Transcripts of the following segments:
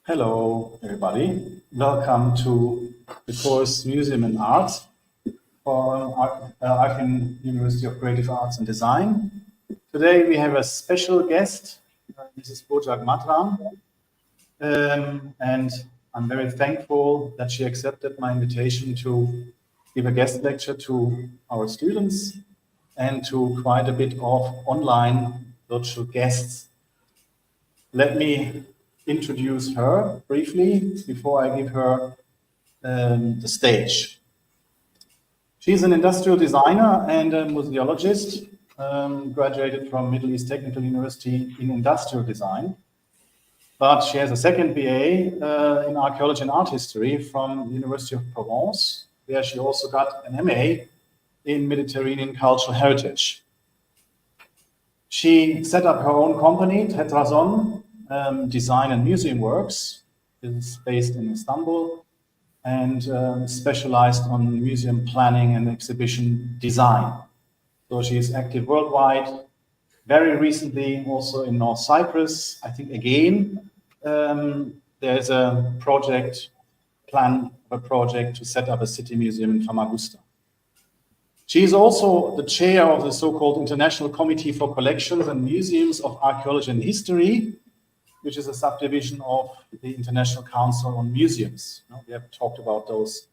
Hello, everybody. Welcome to the course Museum and Art for Aachen University of Creative Arts and Design. Today we have a special guest, Mrs. Bojak Matram, and I'm very thankful that she accepted my invitation to give a guest lecture to our students and to quite a bit of online virtual guests. Let me introduce her briefly before I give her the stage. She's an industrial designer and a museologist, graduated from Middle East Technical University in industrial design. But she has a second BA in archaeology and art history from the University of Provence, where she also got an MA in Mediterranean cultural heritage. She set up her own company, Tetrazon Design and Museum Works. It's based in Istanbul and specialized on museum planning and exhibition design. So she is active worldwide. Very recently, also in North Cyprus, I think again, there's a project to set up a city museum in Famagusta. She is also the chair of the so-called International Committee for Collections and Museums of Archaeology and History, which is a subdivision of the International Council on Museums. We have talked about those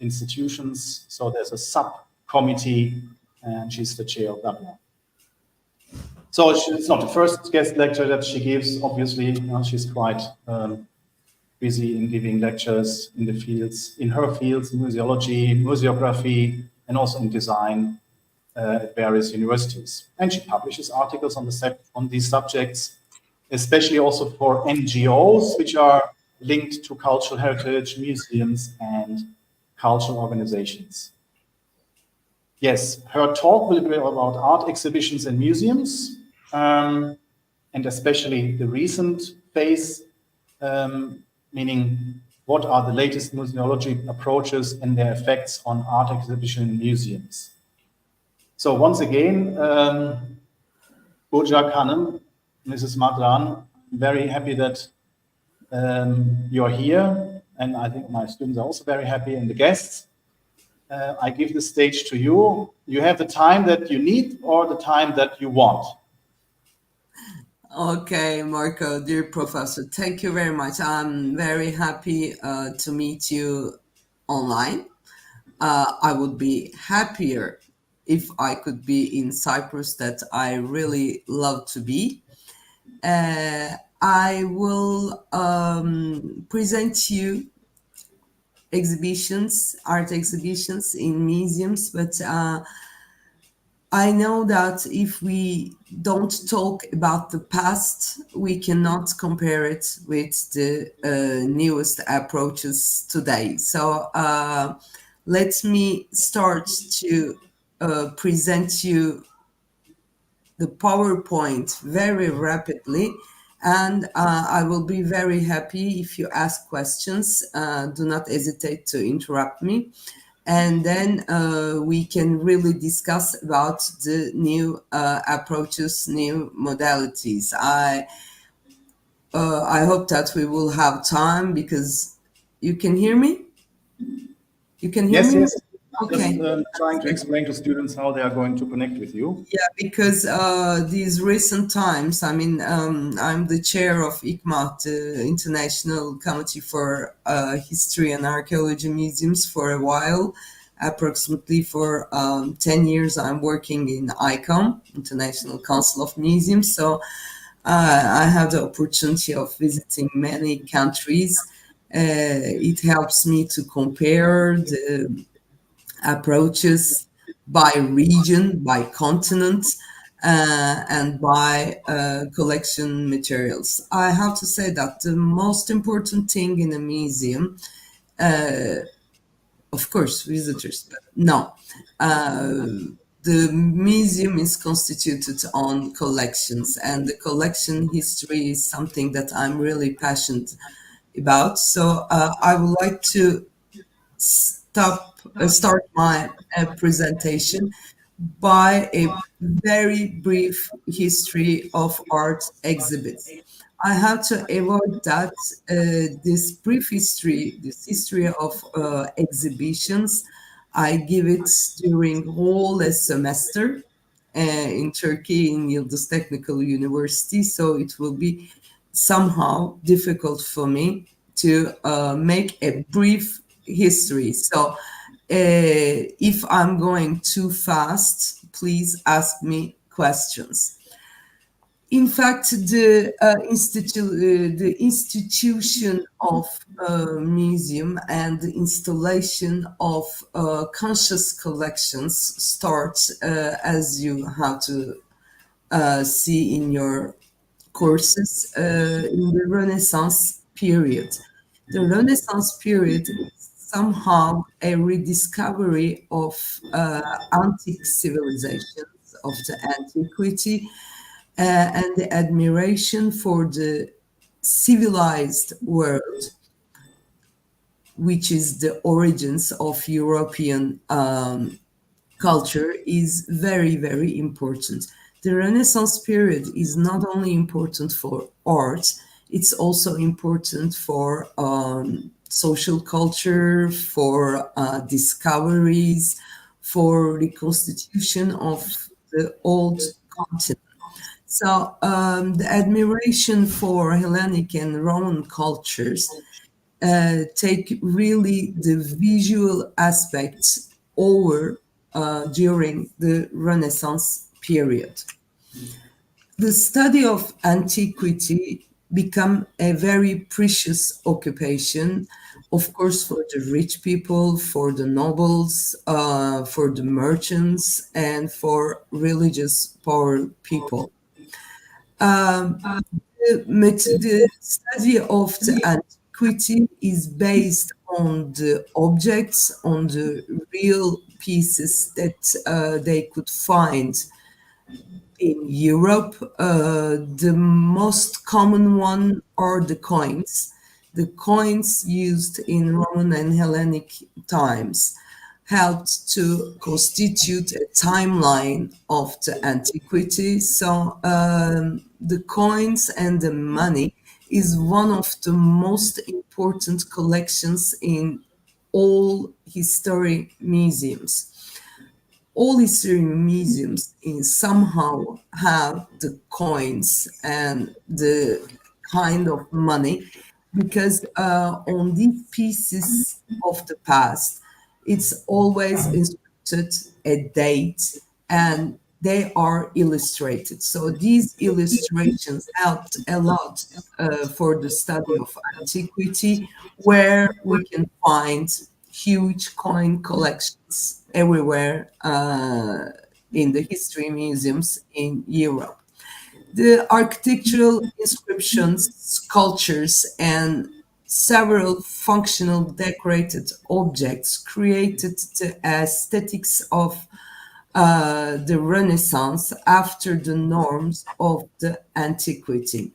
institutions. So there's a subcommittee, and she's the chair of that one. So it's not the first guest lecture that she gives. Obviously, she's quite busy in giving lectures in the fields, in her fields, museology, museography, and also in design at various universities. And she publishes articles on these subjects, especially also for NGOs, which are linked to cultural heritage, museums, and cultural organizations. Yes, her talk will be about art exhibitions and museums, and especially the recent phase, meaning what are the latest museology approaches and their effects on art exhibition and museums. So once again, Bojak Hanım, Mrs. Matram, I'm very happy that you're here, and I think my students are also very happy, and the guests. I give the stage to you. You have the time that you need or the time that you want. Okay, Marco, dear professor, thank you very much. I'm very happy to meet you online. I would be happier if I could be in Cyprus, that I really love to be. I will present you art exhibitions in museums, but I know that if we don't talk about the past, we cannot compare it with the newest approaches today. So let me start to present you the PowerPoint very rapidly, and I will be very happy if you ask questions. Do not hesitate to interrupt me. And then we can really discuss about the new approaches, new modalities. I hope that we will have time, because you can hear me? You can hear Yes, me? yes. Okay. Just trying to explain to students how they are going to connect with you. Yeah, because these recent times, I mean, I'm the chair of ICMAT, the International Committee for History and Archaeology Museums, for a while. Approximately for 10 years, I'm working in ICOM, International Council of Museums. So I have the opportunity of visiting many countries. It helps me to compare the approaches by region, by continent, and by collection materials. I have to say that the most important thing in a museum, of course, visitors, but no. The museum is constituted on collections, and the collection history is something that I'm really passionate about. So I would like to start my presentation by a very brief history of art exhibits. I have to avoid that this brief history, this history of exhibitions, I give it during whole a semester in Turkey in Yıldız Technical University. So it will be somehow difficult for me to make a brief history. So if I'm going too fast, please ask me questions. In fact, the institution of museum and the installation of conscious collections starts, as you have to see in your courses, in the Renaissance period. The Renaissance period is somehow a rediscovery of antique civilizations of the antiquity and the admiration for the civilized world, which is the origins of European culture, is very, very important. The Renaissance period is not only important for art, it's also important for social culture, for discoveries, for reconstitution of the old continent. So the admiration for Hellenic and Roman cultures take really the visual aspects over during the Renaissance period. The study of antiquity become a very precious occupation, of course, for the rich people, for the nobles, for the merchants, and for religious poor people. The study of the antiquity is based on the objects, on the real pieces that they could find in Europe. The most common one are the coins. The coins used in Roman and Hellenic times helped to constitute a timeline of the antiquity. So the coins and the money is one of the most important collections in all history museums. All history museums in somehow have the coins and the kind of money, because on these pieces of the past, it's always inscribed a date and they are illustrated. So these illustrations helped a lot for the study of antiquity, where we can find huge coin collections everywhere in the history museums in Europe. The architectural inscriptions, sculptures, and several functional decorated objects created the aesthetics of the Renaissance after the norms of the antiquity.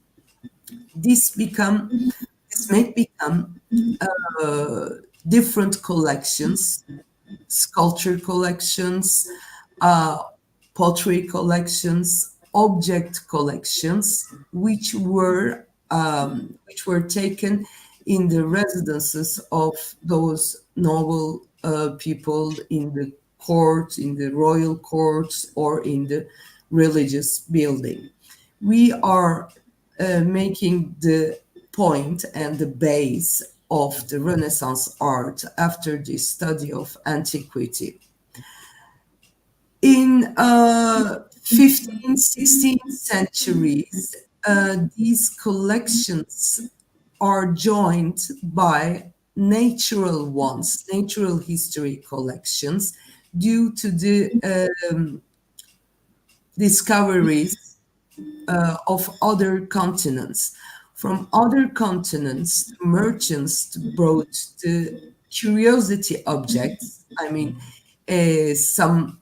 This may become different collections, sculpture collections, uh, pottery collections, object collections, which were taken in the residences of those noble people in the court, in the royal courts, or in the religious building. We are making the point and the base of the Renaissance art after the study of antiquity. In 15th, 16th centuries, these collections are joined by natural ones, natural history collections, due to the discoveries of other continents. From other continents, merchants brought the curiosity objects, I mean, some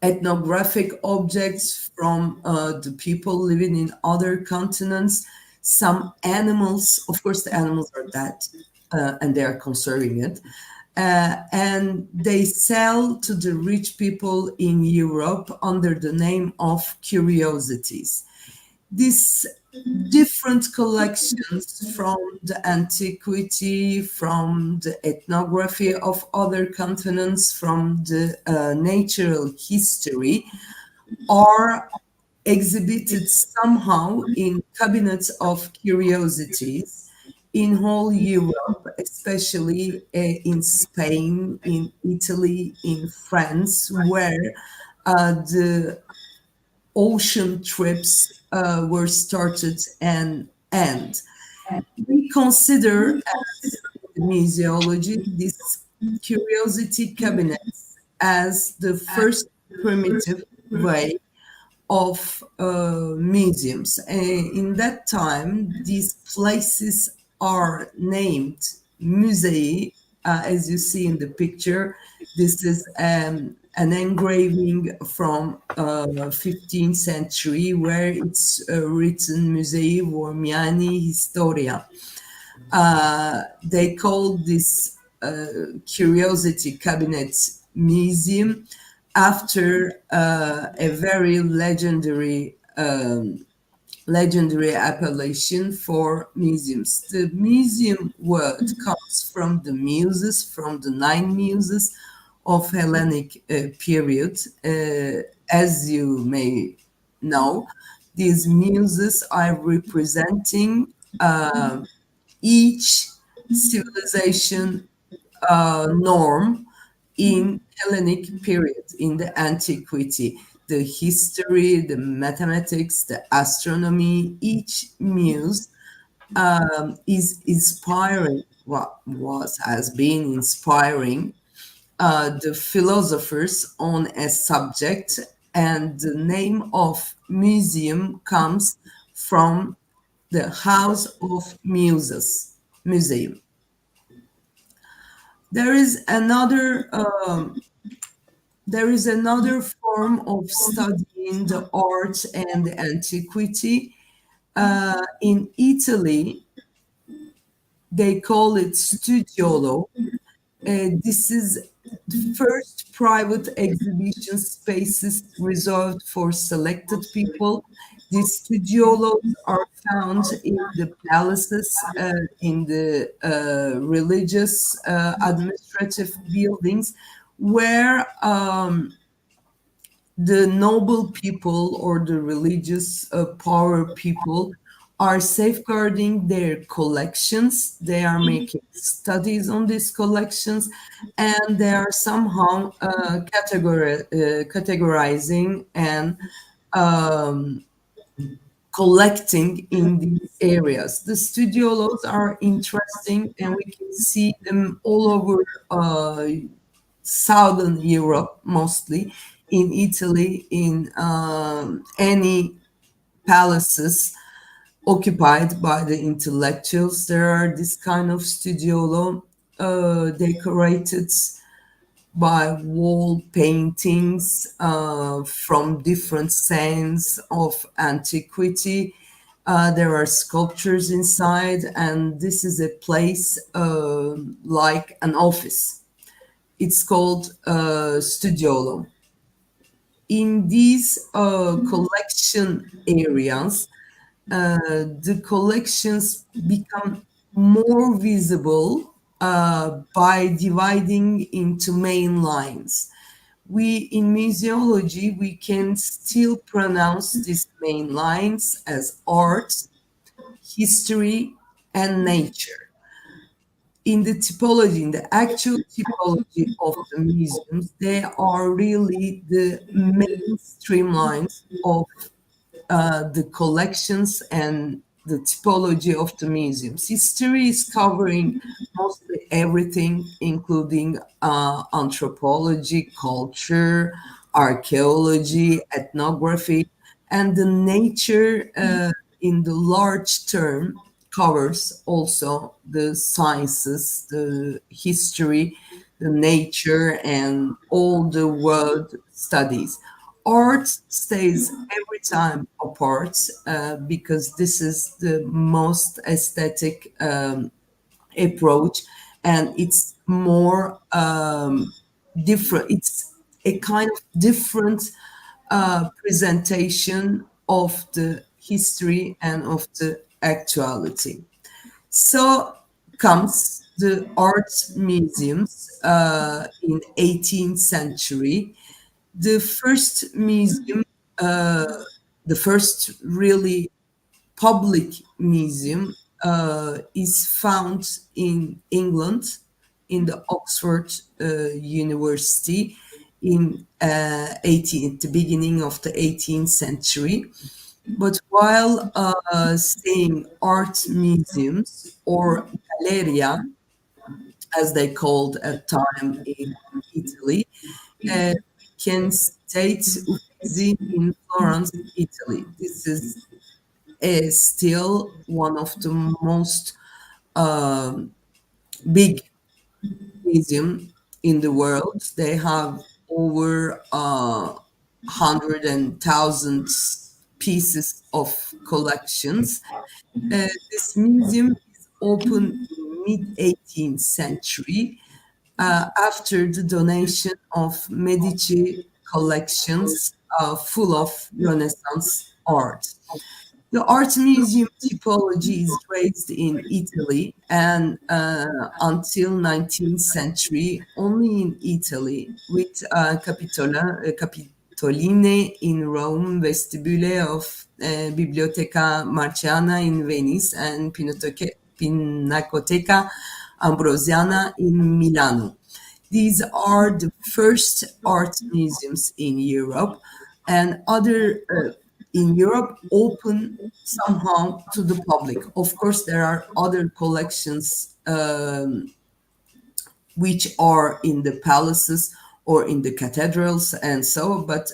ethnographic objects from the people living in other continents, some animals, of course, the animals are dead and they are conserving it. And they sell to the rich people in Europe under the name of curiosities. these different collections from the antiquity, from the ethnography of other continents, from the natural history, are exhibited somehow in cabinets of curiosities in whole Europe, especially in Spain, in Italy, in France, where the ocean trips were started and end. We consider as museology this curiosity cabinets as the first primitive way of museums. In that time, these places are named musei, as you see in the picture. This is an engraving from 15th century where it's written Musei Wormiani Historia. They called this curiosity cabinet museum after a very legendary appellation for museums. The museum word comes from the muses, from the nine muses of Hellenic period. As you may know, these muses are representing each civilization norm in Hellenic period, in the antiquity, the history, the mathematics, the astronomy. Each muse is inspiring what was has been inspiring the philosophers on a subject, and the name of museum comes from the House of Muses museum. There is another form of studying the art and the antiquity. In Italy, they call it studiolo. This is the first private exhibition spaces reserved for selected people. These studiolos are found in the palaces, in the religious administrative buildings, where the noble people or the religious power people are safeguarding their collections. They are making studies on these collections, and they are somehow categorizing and um, collecting in these areas. The studiolos are interesting, and we can see them all over Southern Europe, mostly in Italy, in any palaces occupied by the intellectuals. There are this kind of studiolo decorated by wall paintings from different scenes of antiquity. There are sculptures inside, and this is a place like an office. It's called Studiolo. In these collection areas, the collections become more visible by dividing into main lines. We in museology we can still pronounce these main lines as art, history, and nature. In the typology, in the actual typology of the museums, they are really the main streamlines of the collections and the typology of the museums. History is covering mostly everything, including anthropology, culture, archaeology, ethnography, and the nature in the large term covers also the sciences, the history, the nature, and all the world studies. Art stays every time apart because this is the most aesthetic approach, and it's more different. It's a kind of different presentation of the history and of the actuality. So comes the art museums in 18th century. The first museum, uh, the first really public museum is found in England, in the Oxford University, in 18, at the beginning of the 18th century. But while saying art museums or galleria, as they called at time in Italy, uh, can state Uffizi in Florence, Italy. This is still one of the most um, big museum in the world. They have over 100,000 pieces of collections. This museum is open in mid 18th century after the donation of Medici collections full of Renaissance art. The art museum typology is raised in Italy and until 19th century only in Italy with Capitoline in Rome, Vestibule of Biblioteca Marciana in Venice and Pinacoteca Ambrosiana in Milano. These are the first art museums in Europe, and other in Europe open somehow to the public. Of course, there are other collections which are in the palaces or in the cathedrals and so, but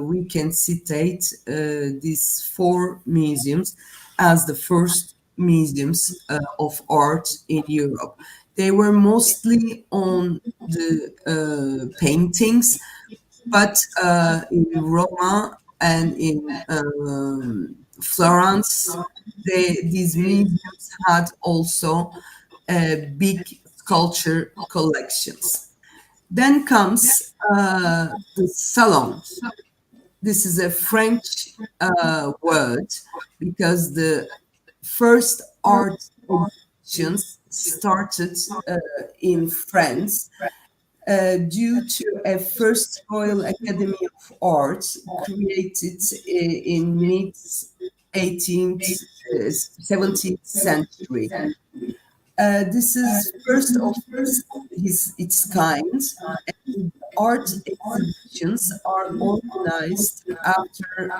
we can citate these four museums as the first museums of art in Europe. They were mostly on the paintings, but in Roma and in Florence, these museums had also big sculpture collections. Then comes the salons. This is a French word because the first art exhibitions started in France due to a first Royal Academy of Arts created in mid 18th, 17th century. This is first of its kind. And art exhibitions are organized after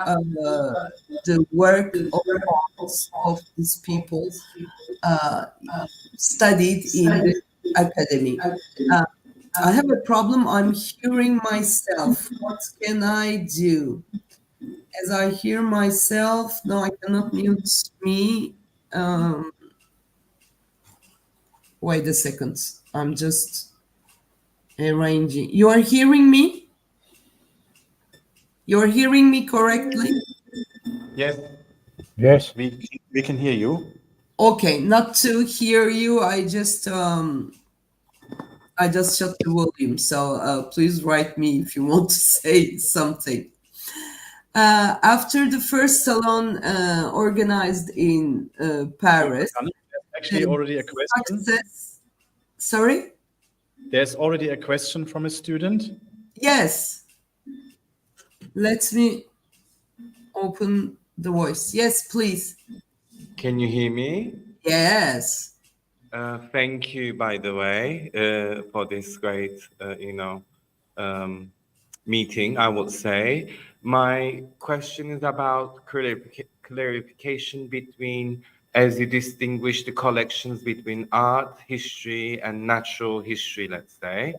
the work of arts of these people uh, studied in the academy. Uh, I have a problem. I'm hearing myself. What can I do? As I hear myself, no, I cannot mute me. Um, Wait a second. I'm just arranging. You are hearing me? You're hearing me correctly? Yes, Yes. we can hear you. Okay, not to hear you, I just shut the volume. So please write me if you want to say something. After the first salon organized in Paris, Actually, already a question. success. Sorry? There's already a question from a student. Yes. Let me open the voice. Yes, please. Can you hear me? Yes. Thank you, by the way, for this great, meeting, I would say. My question is about clarification between, as you distinguish the collections between art, history, and natural history, let's say.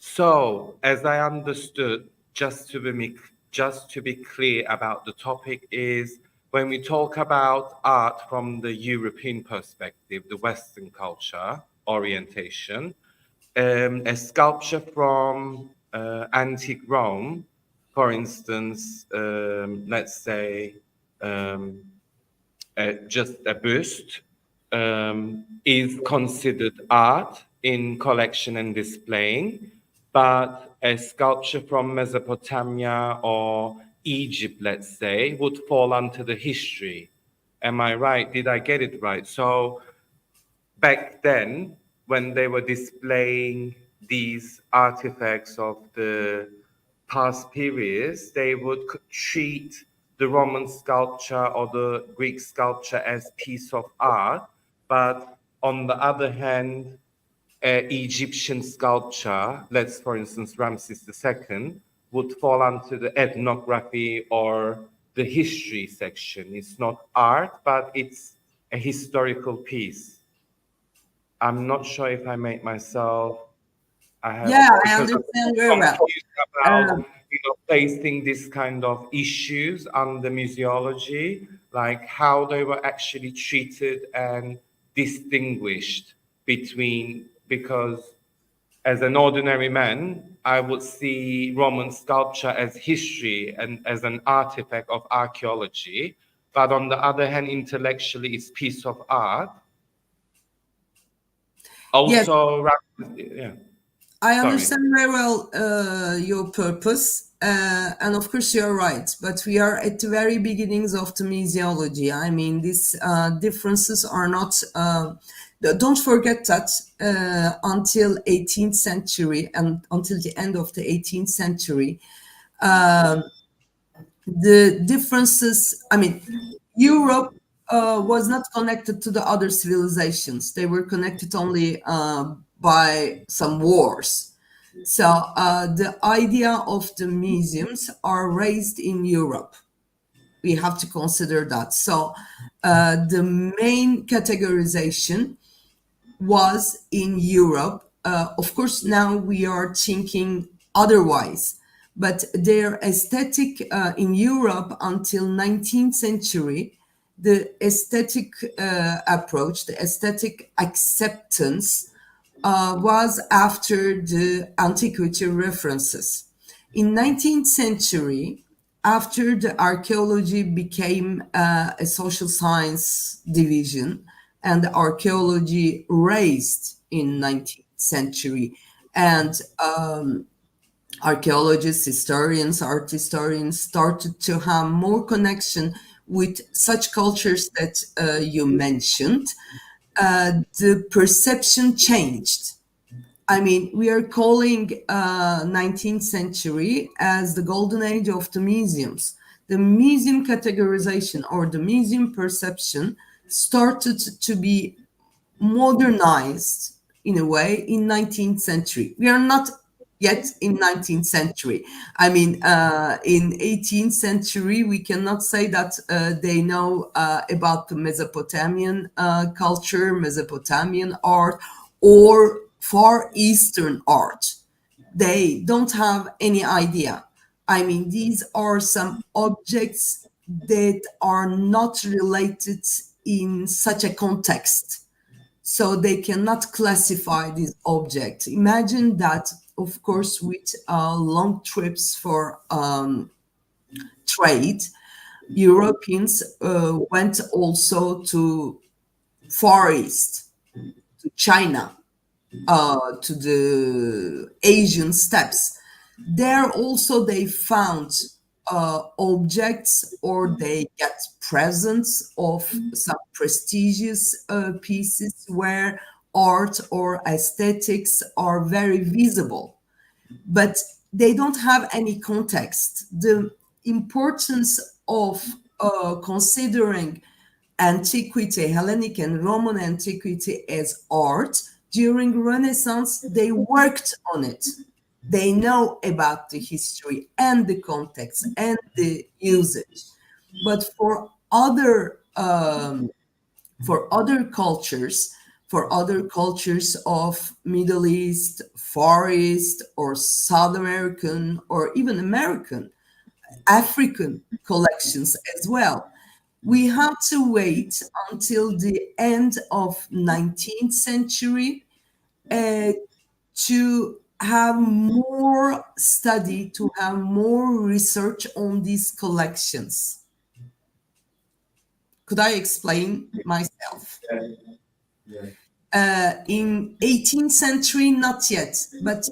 So, as I understood, just to be clear about the topic is when we talk about art from the European perspective, the Western culture orientation, a sculpture from antique Rome, for instance, let's say just a bust, is considered art in collection and displaying, but a sculpture from Mesopotamia or Egypt, let's say, would fall under the history. Am I right? Did I get it right? So back then, when they were displaying these artifacts of the past periods, they would treat the Roman sculpture or the Greek sculpture as piece of art. But on the other hand, Egyptian sculpture, let's for instance Ramses II, would fall under the ethnography or the history section. It's not art, but it's a historical piece. I'm not sure if I made myself. Yeah, I because I'm understand very well. confused about Um, facing this kind of issues under museology, like how they were actually treated and distinguished between, because as an ordinary man, I would see Roman sculpture as history and as an artifact of archaeology. But on the other hand, intellectually, it's piece of art. Yes. Also, yeah. I Sorry. understand very well your purpose, and of course you're right. But we are at the very beginnings of the museology. I mean, these differences are not. Don't forget that until 18th century and until the end of the 18th century, the differences. I mean, Europe was not connected to the other civilizations. They were connected only by some wars. So the idea of the museums are raised in Europe. We have to consider that. So the main categorization was in Europe. Of course, now we are thinking otherwise, but their aesthetic in Europe until 19th century, the aesthetic approach, the aesthetic acceptance was after the antiquity references. In 19th century, after the archaeology became a social science division, and archaeology raised in 19th century, and archaeologists, historians, art historians started to have more connection with such cultures that you mentioned. The perception changed. I mean, we are calling 19th century as the golden age of the museums. The museum categorization or the museum perception started to be modernized in a way in 19th century. We are not yet in 19th century. I mean, in 18th century, we cannot say that they know about the Mesopotamian culture, Mesopotamian art, or Far Eastern art. They don't have any idea. I mean, these are some objects that are not related in such a context. So they cannot classify these objects. Imagine that, of course, with long trips for trade, Europeans went also to Far East, to China, to the Asian steppes. There also they found objects, or they get presents of some prestigious pieces where art or aesthetics are very visible, but they don't have any context. The importance of considering antiquity, Hellenic and Roman antiquity as art, during Renaissance, they worked on it. They know about the history and the context and the usage. But for other cultures, of Middle East, Far East, or South American, or even American, African collections as well, we have to wait until the end of 19th century to have more study, to have more research on these collections. Could I explain myself? In 18th century, not yet, but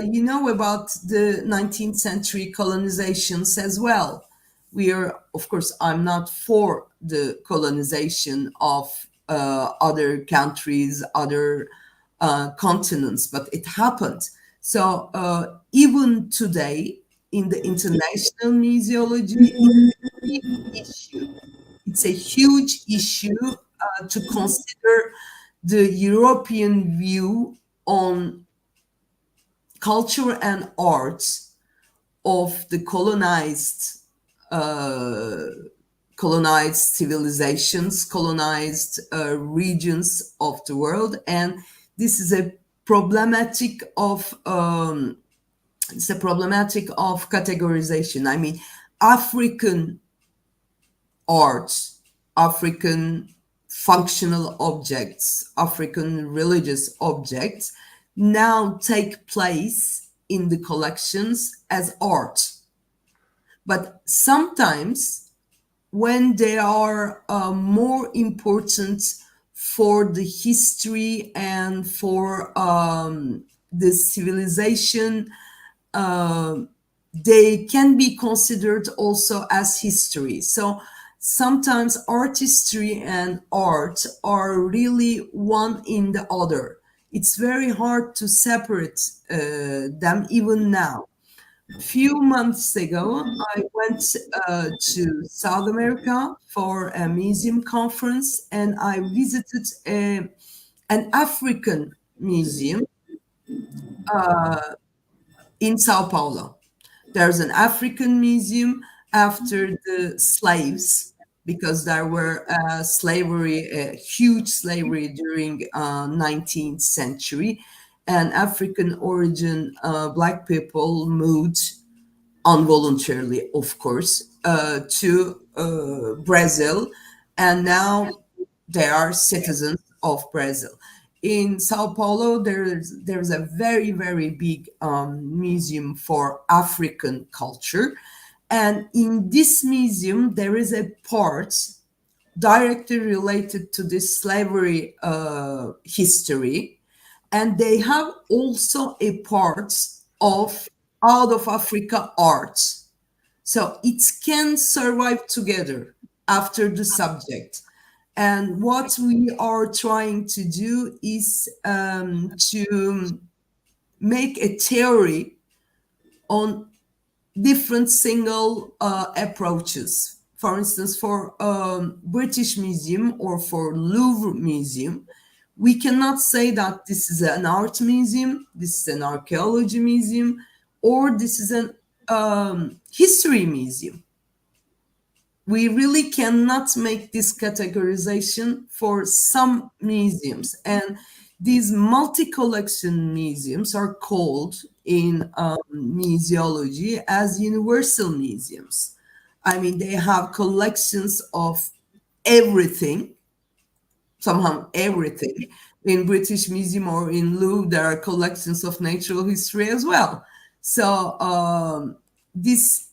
you know about the 19th century colonizations as well. We are, of course, I'm not for the colonization of other countries, other continents, but it happened. So even today, in the international museology, issue. It's a huge issue to consider the European view on culture and arts of the uh, colonized civilizations, colonized regions of the world, and this is a problematic of categorization. I mean, African arts, African functional objects, African religious objects now take place in the collections as art. But sometimes, when they are more important for the history and for the civilization, they can be considered also as history. So sometimes artistry and art are really one in the other. It's very hard to separate them even now. A few months ago, I went to South America for a museum conference, and I visited an African museum in Sao Paulo. There's an African museum after the slaves, because there were huge slavery during 19th century, and African origin black people moved involuntarily, of course, to Brazil, and now they are citizens of Brazil. In Sao Paulo, there's a very big museum for African culture, and in this museum there is a part directly related to this slavery history, and they have also a part of out of Africa art. So it can survive together after the subject. And what we are trying to do is to make a theory on different single approaches. For instance, for British Museum or for Louvre Museum, we cannot say that this is an art museum, this is an archaeology museum, or this is an history museum. We really cannot make this categorization for some museums. And these multi-collection museums are called in museology as universal museums. I mean, they have collections of everything, somehow everything. In British Museum or in Louvre, there are collections of natural history as well. So this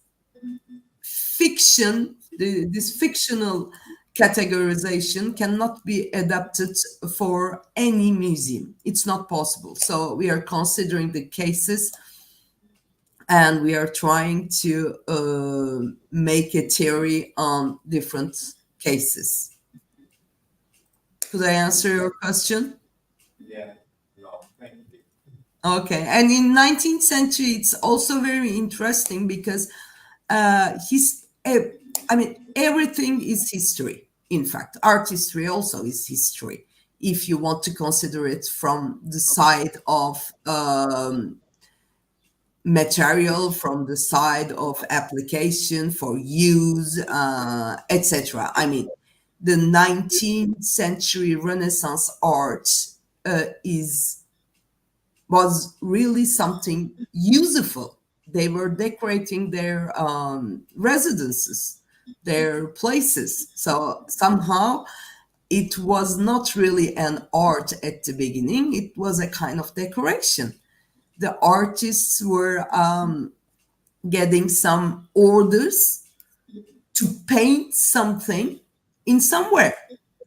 this fictional categorization cannot be adapted for any museum. It's not possible. So we are considering the cases, and we are trying to make a theory on different cases. Could I answer your question? Yeah, no, thank you. Okay. And in 19th century, it's also very interesting because everything is history. In fact, art history also is history, if you want to consider it from the side of material, from the side of application for use, etc. I mean, the 19th century Renaissance art was really something useful. They were decorating their residences, their places. So somehow it was not really an art at the beginning, it was a kind of decoration. The artists were getting some orders to paint something in somewhere.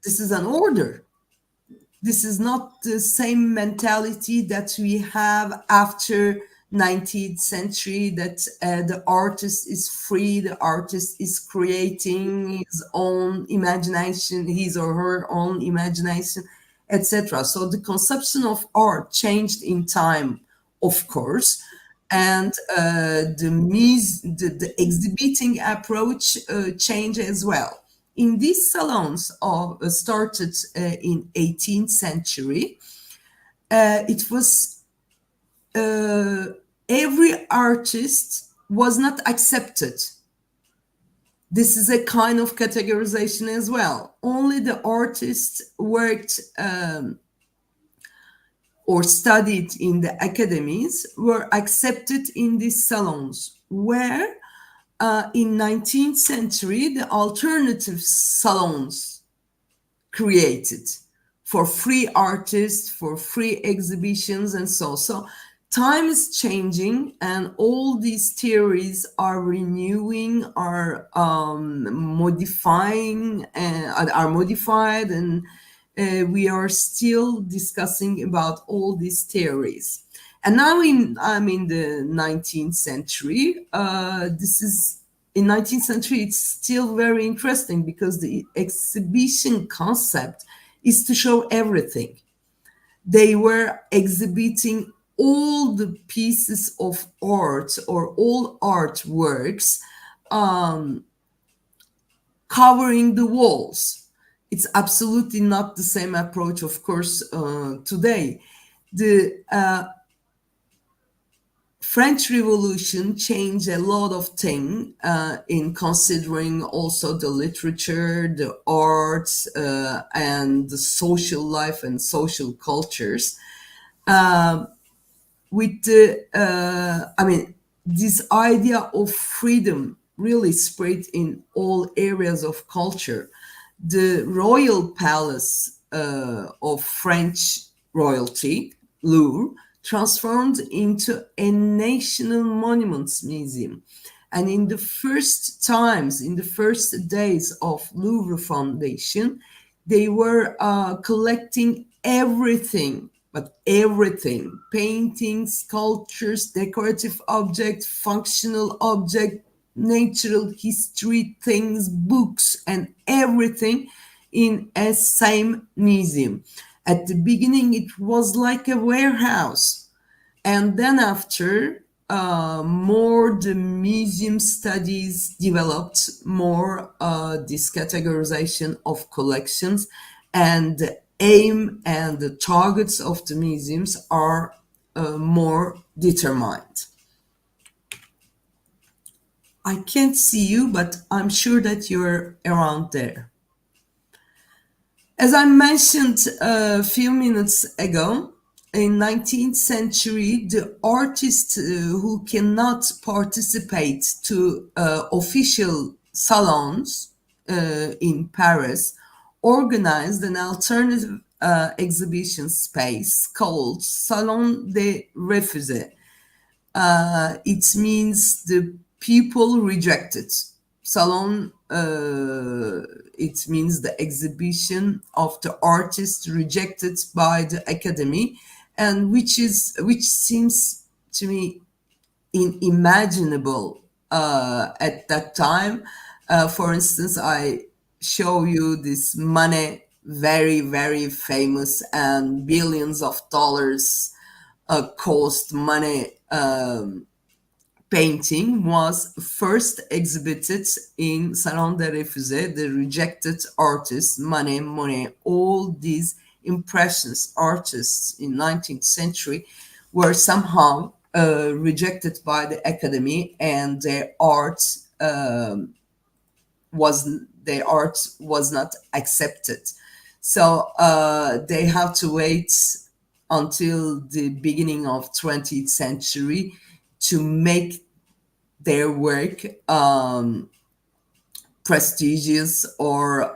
This is an order. This is not the same mentality that we have after 19th century that the artist is free, the artist is creating his own imagination, his or her own imagination, etc. So the conception of art changed in time, of course, and the exhibiting approach changed as well. In these salons started in 18th century, it was every artist was not accepted. This is a kind of categorization as well. Only the artists worked or studied in the academies were accepted in these salons, where in 19th century the alternative salons created for free artists, for free exhibitions, and so. So time is changing, and all these theories are renewing, are modifying, are modified, and we are still discussing about all these theories. And now I'm in the 19th century. In 19th century, it's still very interesting because the exhibition concept is to show everything. They were exhibiting all the pieces of art or all artworks, covering the walls. It's absolutely not the same approach, of course, today. The French Revolution changed a lot of things in considering also the literature, the arts, and the social life and social cultures. This idea of freedom really spread in all areas of culture. The royal palace of French royalty, Louvre, transformed into a national monuments museum. And in the first days of Louvre Foundation, they were collecting everything, but everything: paintings, sculptures, decorative objects, functional objects, natural history things, books, and everything in a same museum. At the beginning, it was like a warehouse. And then after, more the museum studies developed, more this categorization of collections, and the aim and the targets of the museums are more determined. I can't see you, but I'm sure that you're around there. As I mentioned a few minutes ago, in 19th century, the artists who cannot participate to official salons in Paris organized an alternative exhibition space called Salon des Refusés. It means the people rejected. Salon, it means the exhibition of the artist rejected by the academy, and which seems to me unimaginable at that time. For instance, I show you this Manet, very, very famous and billions of dollars cost Manet painting, was first exhibited in Salon des Refusés. The rejected artists, Manet, Monet, all these impressionist artists in 19th century were somehow rejected by the academy, and their art was not accepted. So they have to wait until the beginning of 20th century to make their work prestigious or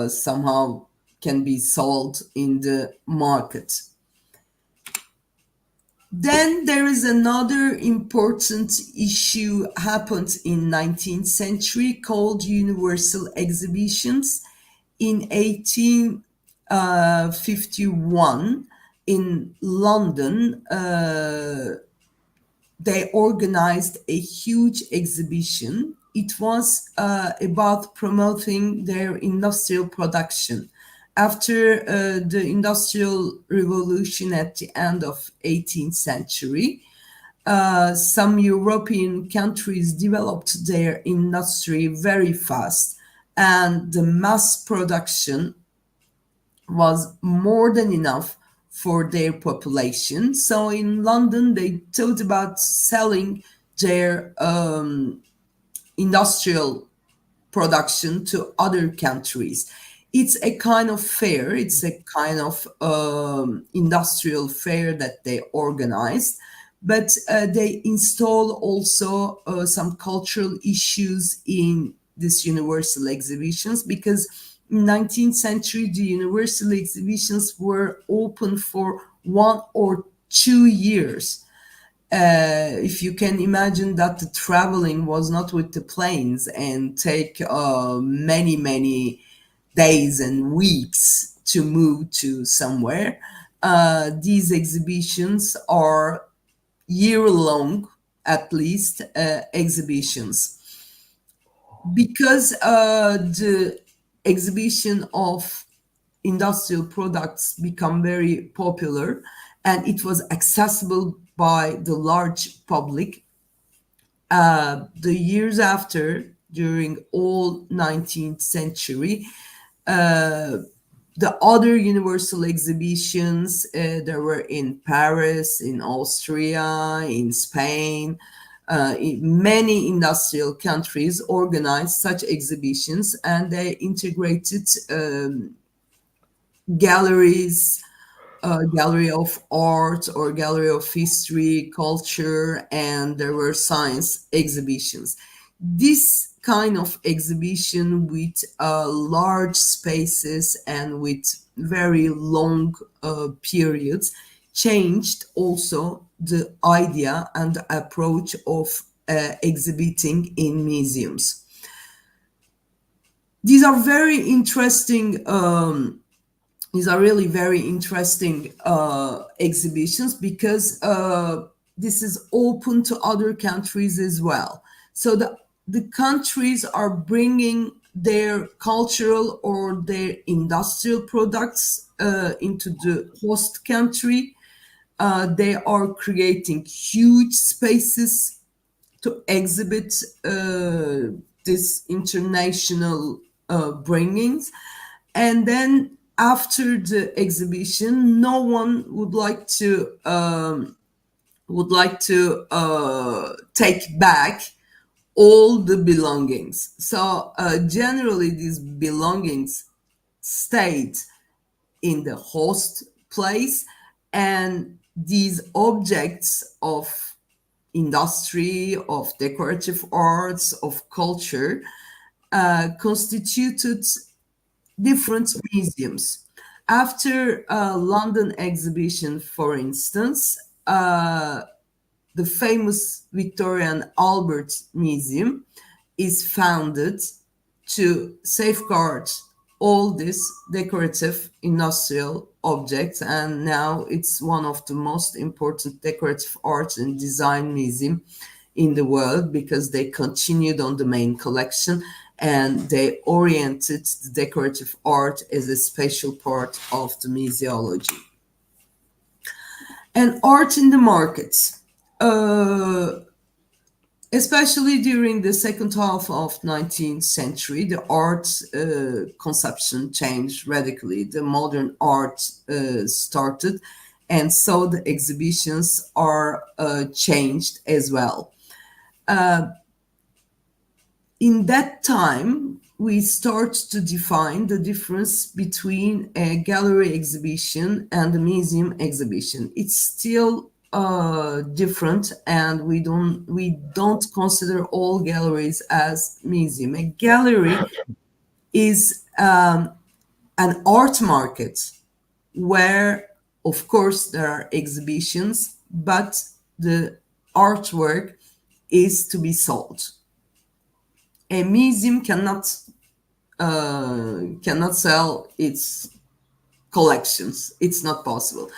somehow can be sold in the market. Then there is another important issue happened in 19th century called universal exhibitions. In 1851 in London, they organized a huge exhibition. It was about promoting their industrial production. After the Industrial Revolution at the end of 18th century, some European countries developed their industry very fast, and the mass production was more than enough for their population. So in London, they thought about selling their industrial production to other countries. It's a kind of fair, it's a kind of industrial fair that they organized, but they install also some cultural issues in this universal exhibitions, because in 19th century the universal exhibitions were open for 1 or 2 years. If you can imagine that the traveling was not with the planes and take many days and weeks to move to somewhere, these exhibitions are year-long, at least, exhibitions. Because the exhibition of industrial products become very popular and it was accessible by the large public, the years after, during all 19th century, the other universal exhibitions, there were in Paris, in Austria, in Spain, in many industrial countries organized such exhibitions, and they integrated galleries, gallery of art or gallery of history, culture, and there were science exhibitions. This kind of exhibition with large spaces and with very long periods changed also the idea and the approach of exhibiting in museums. These are very interesting. These are really very interesting exhibitions, because this is open to other countries as well. So the countries are bringing their cultural or their industrial products into the host country. They are creating huge spaces to exhibit this international bringings. And then after the exhibition, no one would like to take back all the belongings. So generally these belongings stayed in the host place, and these objects of industry, of decorative arts, of culture constituted different museums. After London exhibition, for instance, the famous Victoria and Albert Museum is founded to safeguard all these decorative industrial objects, and now it's one of the most important decorative art and design museum in the world, because they continued on the main collection and they oriented the decorative art as a special part of the museology. And art in the markets. Especially during the second half of 19th century, the art conception changed radically. The modern art started, and so the exhibitions are changed as well. In that time, we start to define the difference between a gallery exhibition and a museum exhibition. It's still different, and we don't consider all galleries as museum. A gallery is an art market where, of course, there are exhibitions, but the artwork is to be sold. A museum cannot sell its collections. It's not possible.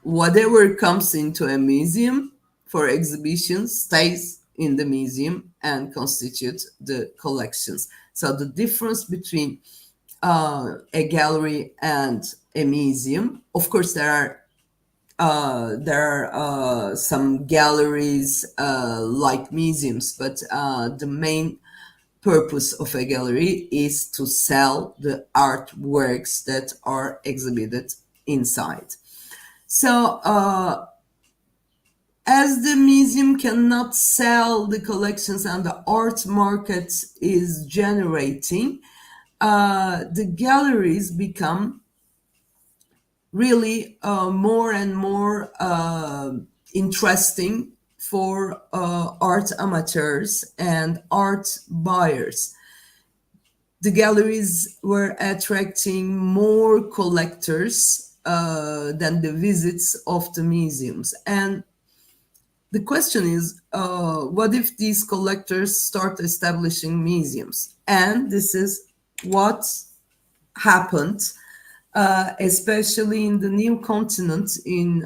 Whatever comes into a museum for exhibitions stays in the museum and constitute the collections. So the difference between a gallery and a museum, of course, there are some galleries like museums, but the main purpose of a gallery is to sell the artworks that are exhibited inside. So as the museum cannot sell the collections and the art market is generating, the galleries become really more and more interesting for art amateurs and art buyers. The galleries were attracting more collectors than the visits of the museums. And the question is, what if these collectors start establishing museums? And this is what happened, especially in the new continent in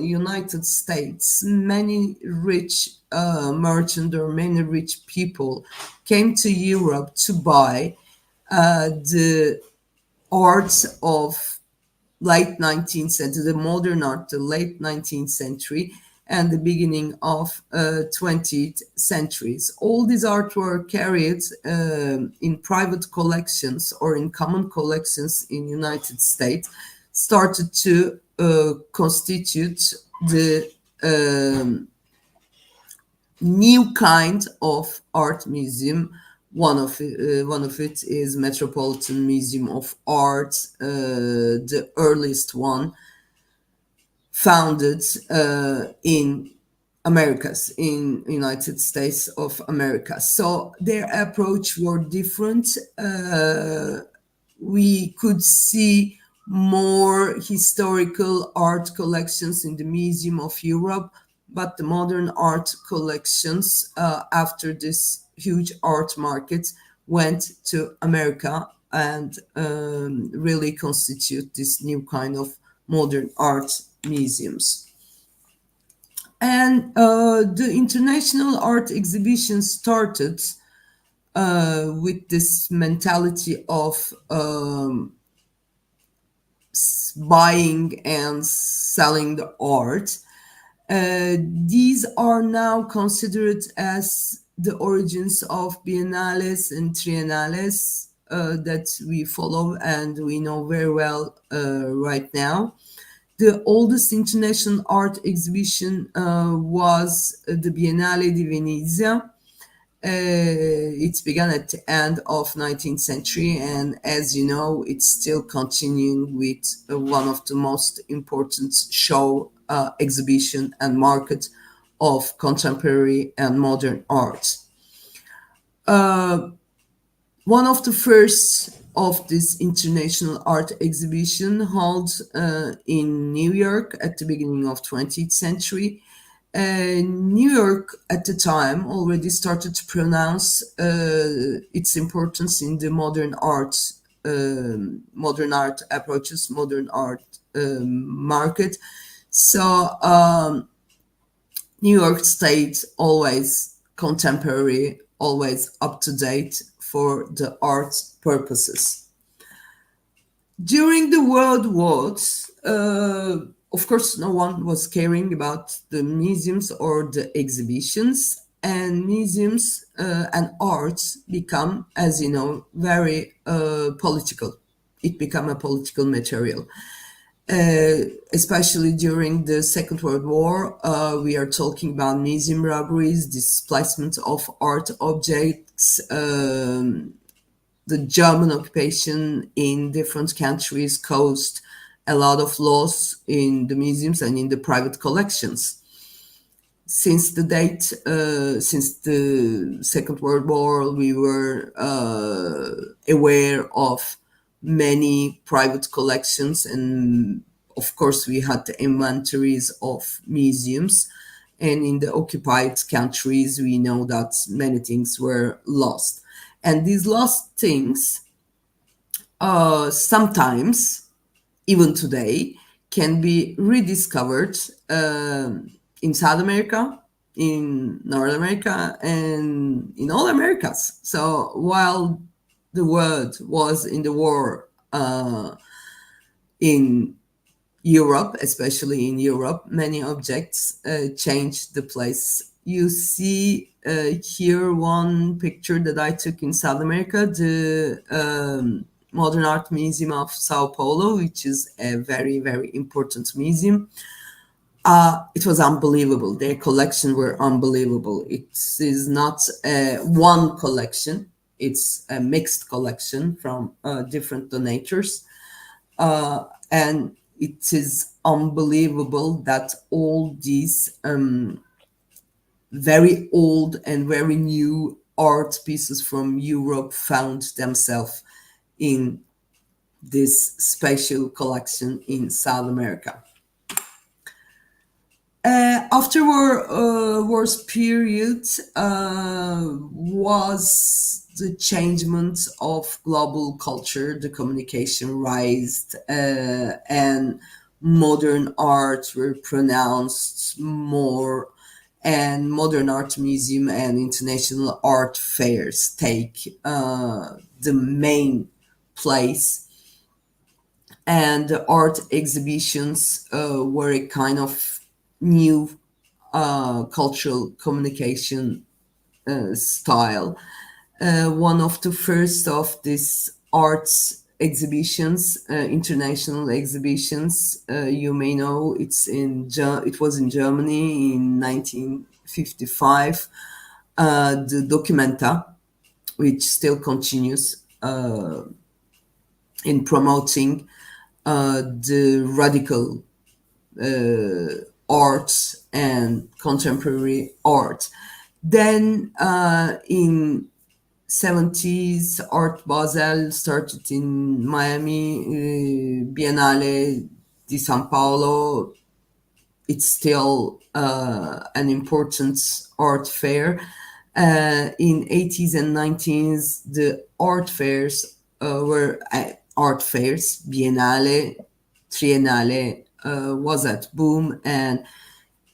United States. Many rich merchants or many rich people came to Europe to buy the art of late 19th century, the modern art, the late 19th century, and the beginning of 20th centuries. All these art were carried in private collections or in common collections in United States, started to constitute the new kind of art museum. One of it is Metropolitan Museum of Art, the earliest one, founded in Americas, in United States of America. So their approach were different. We could see more historical art collections in the Museum of Europe, but the modern art collections after this huge art market went to America and really constitute this new kind of modern art museums. And the international art exhibition started with this mentality of buying and selling the art. These are now considered as the origins of biennales and triennales that we follow and we know very well right now. The oldest international art exhibition was the Biennale di Venezia. It began at the end of 19th century, and as you know, it's still continuing with one of the most important show, exhibition, and market of contemporary and modern art. One of the first of this international art exhibition held in New York at the beginning of 20th century. New York at the time already started to pronounce its importance in the modern art approaches, modern art market. So New York stayed always contemporary, always up to date for the art purposes. During the World Wars, of course, no one was caring about the museums or the exhibitions, and museums and arts become, as you know, very political. It became a political material. Especially during the Second World War, we are talking about museum robberies, displacement of art objects, the German occupation in different countries caused a lot of loss in the museums and in the private collections. Since the Second World War, we were aware of many private collections, and of course we had the inventories of museums, and in the occupied countries we know that many things were lost, and these lost things sometimes, even today, can be rediscovered in South America, in North America and in all Americas. So while the world was in the war in Europe, especially in Europe, many objects changed the place. You see here one picture that I took in South America, the Modern Art Museum of Sao Paulo, which is a very, very important museum. It was unbelievable. Their collection were unbelievable. It is not one collection. It's a mixed collection from different donators. And it is unbelievable that all these very old and very new art pieces from Europe found themselves in this special collection in South America. After war's period was the changement of global culture, the communication rise, and modern art were pronounced more, and modern art museum and international art fairs take the main place, and the art exhibitions were a kind of new cultural communication style. One of the first of these arts exhibitions, international exhibitions, you may know, it was in Germany in 1955. The Documenta, which still continues in promoting the radical art and contemporary art. Then in 70s, Art Basel started in Miami, Biennale di San Paolo. It's still an important art fair. In 80s and 90s, the art fairs were art fairs, Biennale, Triennale was at boom, and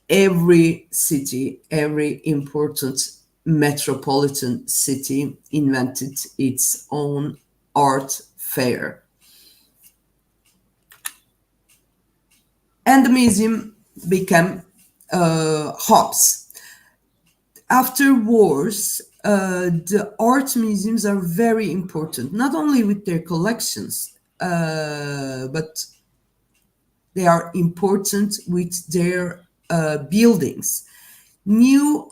every city, every important metropolitan city invented its own art fair. And the museum became hubs. After wars, the art museums are very important, not only with their collections, but they are important with their buildings. New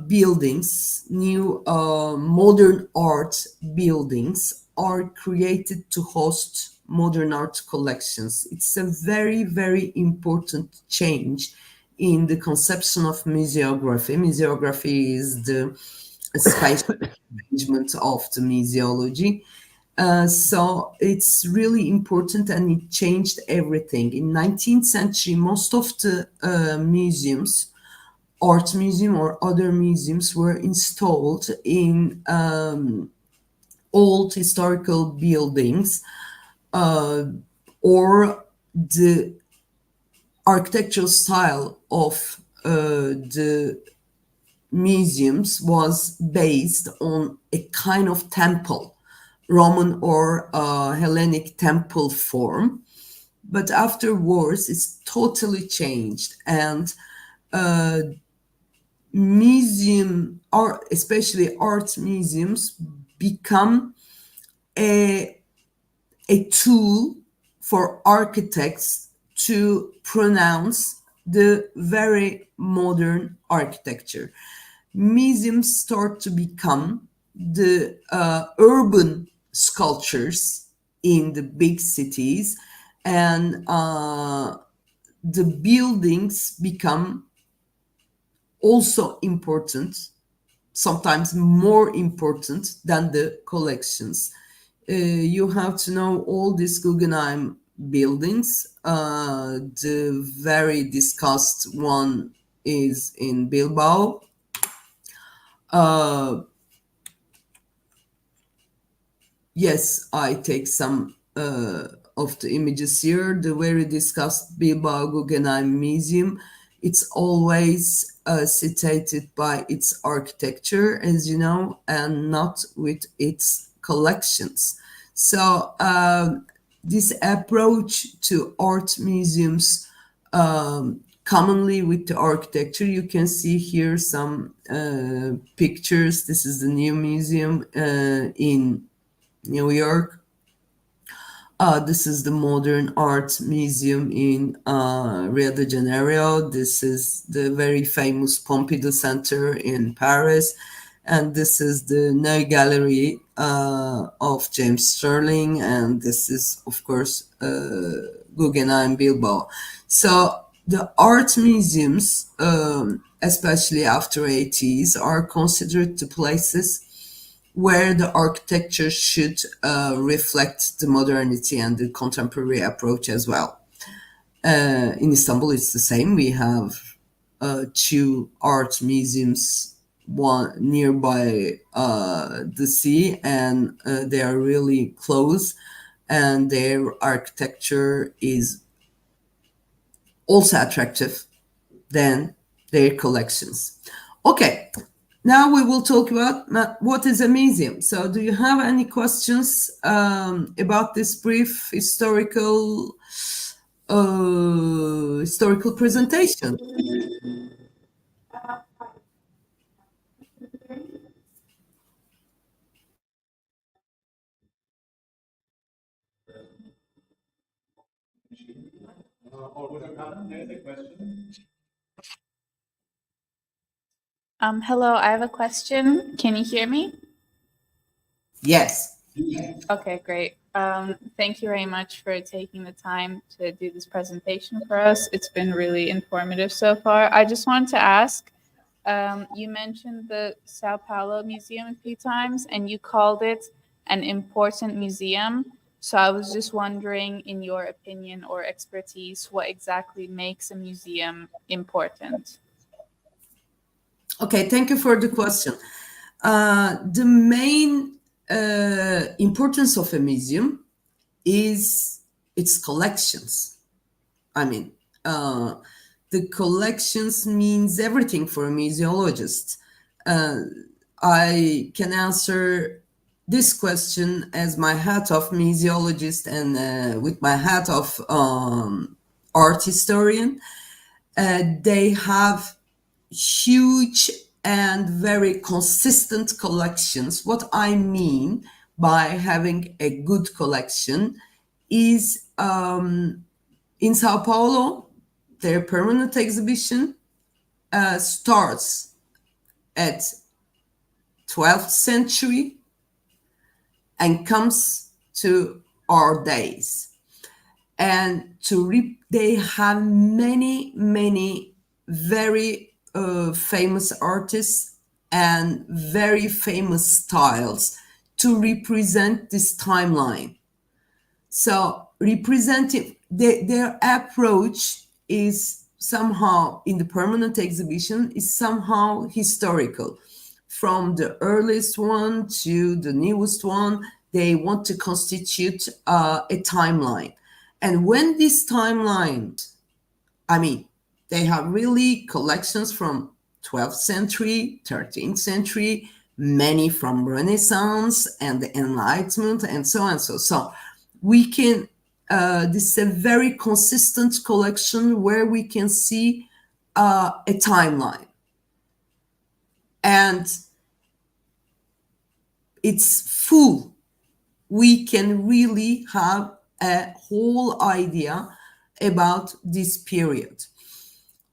buildings, new modern art buildings are created to host modern art collections. It's a very, very important change in the conception of museography. Museography is the spatial management of the museology. So it's really important, and it changed everything. In 19th century, most of the museums, art museum or other museums, were installed in old historical buildings, or the architectural style of the museums was based on a kind of temple, Roman or Hellenic temple form. But after wars, it's totally changed, and museum, or especially art museums, become a tool for architects to pronounce the very modern architecture. Museums start to become the urban sculptures in the big cities, and the buildings become also important, sometimes more important than the collections. You have to know all these Guggenheim buildings. The very discussed one is in Bilbao. Yes, I take some of the images here. The very discussed Bilbao Guggenheim Museum. It's always citated by its architecture, as you know, and not with its collections. So this approach to art museums, commonly with the architecture, you can see here some pictures. This is the new museum in New York. This is the Modern Art Museum in Rio de Janeiro. This is the very famous Pompidou Center in Paris. And this is the Neue Gallery of James Sterling. And this is, of course, Guggenheim Bilbao. So the art museums, especially after 80s, are considered the places where the architecture should reflect the modernity and the contemporary approach as well. In Istanbul, it's the same. We have 2 art museums, one nearby the sea, and they are really close, and their architecture is also attractive than their collections. Okay. Now we will talk about what is a museum. So do you have any questions about this brief historical presentation? Or would you have any question? Hello, I have a question. Can you hear me? Yes. Okay, great. Thank you very much for taking the time to do this presentation for us. It's been really informative so far. I just wanted to ask, you mentioned the Sao Paulo Museum a few times, and you called it an important museum. So I was just wondering, in your opinion or expertise, what exactly makes a museum important? Okay, thank you for the question. The main importance of a museum is its collections. I mean, the collections means everything for a museologist. I can answer this question as my hat of museologist and with my hat of art historian. They have huge and very consistent collections. What I mean by having a good collection is in Sao Paulo, their permanent exhibition starts at 12th century and comes to our days. And they have many very famous artists and very famous styles to represent this timeline. So representing their approach is somehow in the permanent exhibition is somehow historical. From the earliest one to the newest one, they want to constitute a timeline. And when this timeline, I mean, they have really collections from 12th century, 13th century, many from Renaissance and the Enlightenment and so on. So we can, this is a very consistent collection where we can see a timeline. And it's full. We can really have a whole idea about this period.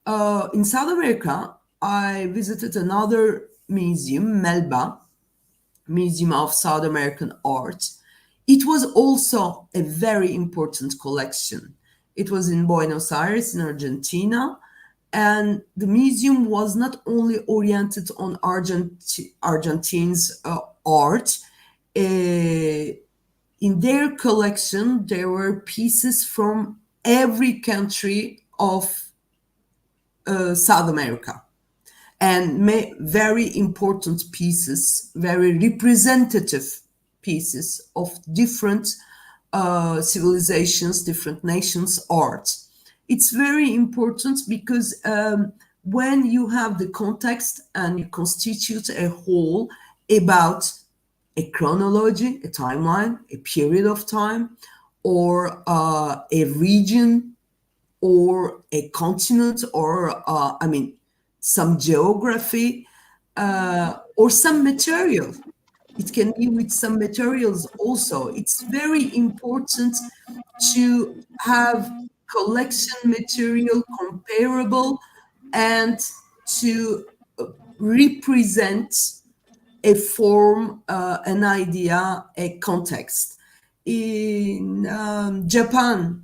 In South America, I visited another museum, Melba, Museum of South American Art. It was also a very important collection. It was in Buenos Aires, in Argentina, and the museum was not only oriented on Argentines' art. In their collection, there were pieces from every country of South America, and very important pieces, very representative pieces of different civilizations, different nations' art. It's very important because when you have the context and you constitute a whole about a chronology, a timeline, a period of time, or a region, or a continent, or some geography, or some material. It can be with some materials also. It's very important to have collection material comparable and to represent a form, an idea, a context. In Japan,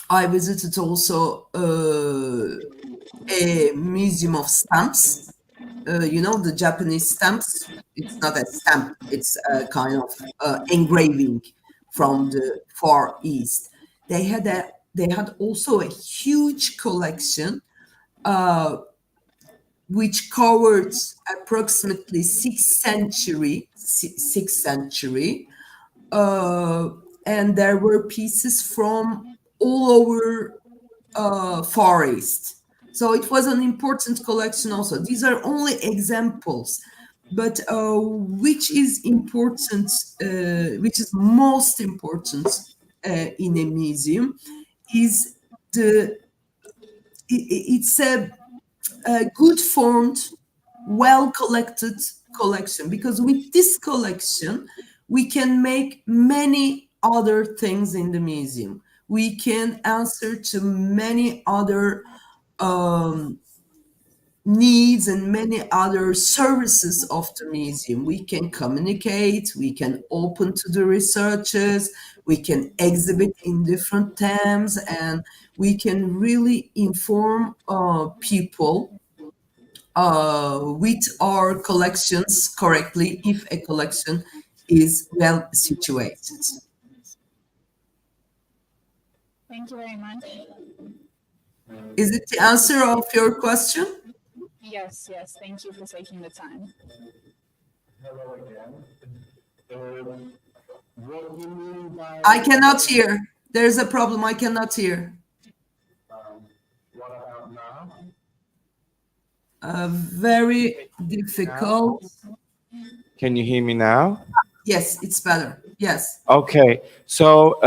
I visited also a museum of stamps. The Japanese stamps, it's not a stamp, it's a kind of engraving from the Far East. They had also a huge collection which covered approximately 6th century, and there were pieces from all over Far East. So it was an important collection also. These are only examples, but which is important, which is most important in a museum, is it's a good formed, well collected collection, because with this collection we can make many other things in the museum. We can answer to many other needs and many other services of the museum. We can communicate, we can open to the researchers, we can exhibit in different themes, and we can really inform people with our collections correctly if a collection is well situated. Thank you very much. Is it the answer of your question? Yes, thank you for taking the time. Hello again. What do you mean by? I cannot hear. There's a problem. I cannot hear. What about now? Very difficult. Can you hear me now? Yes, it's better. Yes. Okay. So,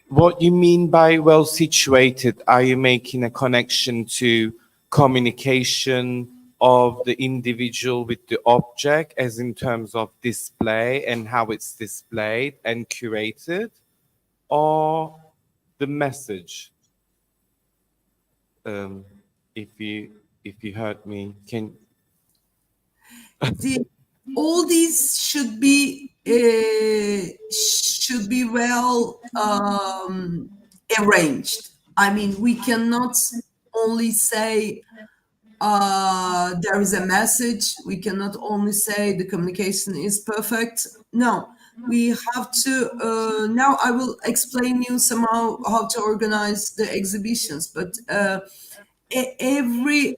what you mean by well situated? Are you making a connection to communication of the individual with the object, as in terms of display and how it's displayed and curated, or the message? If you heard me, can all these should be well arranged. I mean, we cannot only say there is a message. We cannot only say the communication is perfect. No, we have to. Now I will explain you somehow how to organize the exhibitions. But we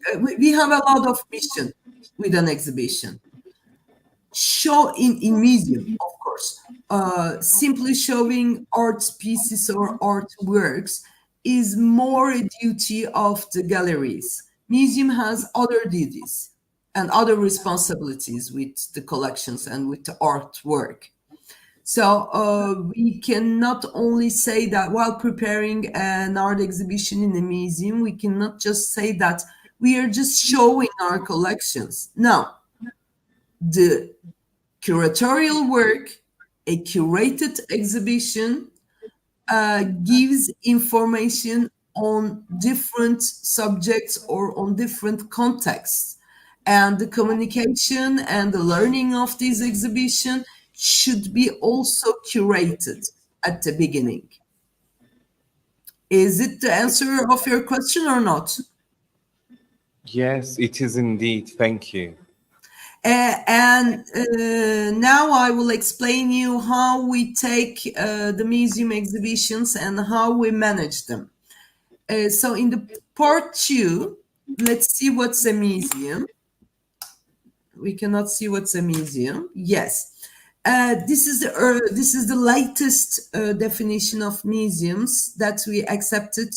have a lot of mission with an exhibition. Show in museum, of course. Simply showing art pieces or artworks is more a duty of the galleries. Museum has other duties and other responsibilities with the collections and with the artwork. So we cannot only say that while preparing an art exhibition in a museum, we cannot just say that we are just showing our collections. No. The curatorial work, a curated exhibition, gives information on different subjects or on different contexts. And the communication and the learning of this exhibition should be also curated at the beginning. Is it the answer of your question or not? Yes, it is indeed. Thank you. And now I will explain you how we take the museum exhibitions and how we manage them. So in the part 2, let's see what's a museum. We cannot see what's a museum. Yes. This is the latest definition of museums that we accepted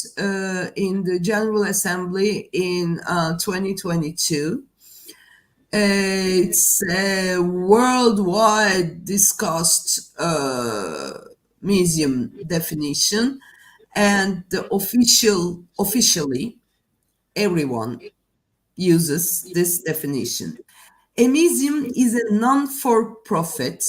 in the General Assembly in 2022. It's a worldwide discussed museum definition, and officially everyone uses this definition. A museum is a non-for-profit.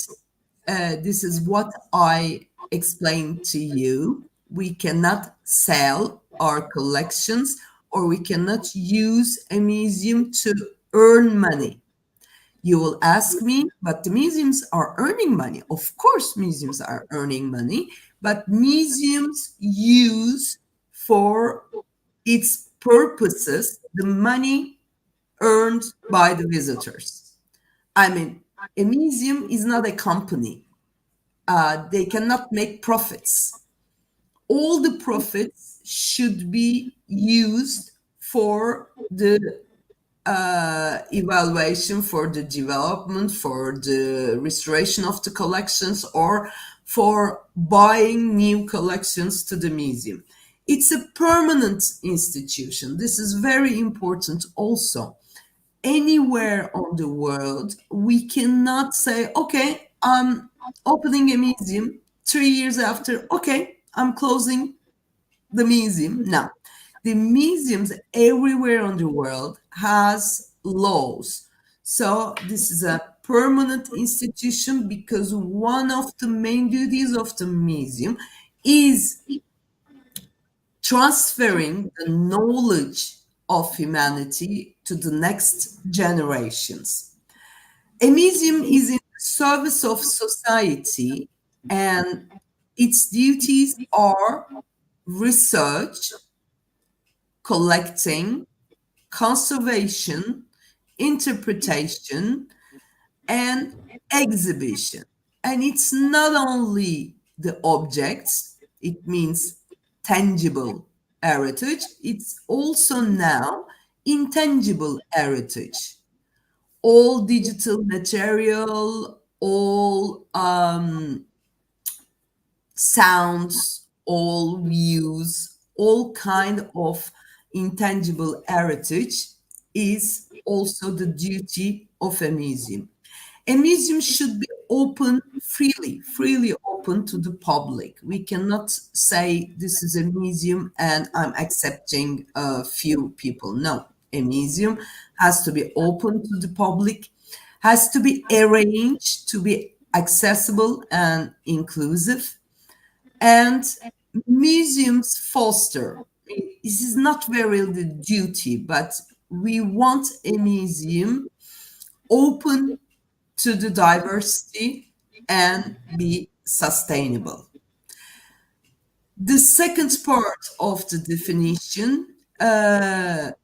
This is what I explained to you. We cannot sell our collections, or we cannot use a museum to earn money. You will ask me, but the museums are earning money. Of course, museums are earning money, but museums use for its purposes the money earned by the visitors. I mean, a museum is not a company. They cannot make profits. All the profits should be used for the evaluation, for the development, for the restoration of the collections, or for buying new collections to the museum. It's a permanent institution. This is very important also. Anywhere on the world, we cannot say, okay, I'm opening a museum 3 years after, okay, I'm closing the museum. No, the museums everywhere on the world has laws. So this is a permanent institution, because one of the main duties of the museum is transferring the knowledge of humanity to the next generations. A museum is in the service of society, and its duties are research, collecting, conservation, interpretation, and exhibition. And it's not only the objects, it means tangible heritage, it's also now intangible heritage. All digital material, all sounds, all views, all kind of intangible heritage is also the duty of a museum. A museum should be open, freely open to the public. We cannot say this is a museum and I'm accepting a few people. No, a museum has to be open to the public, has to be arranged to be accessible and inclusive. And museums foster, this is not very the duty, but we want a museum open to the diversity and be sustainable. The second part of the definition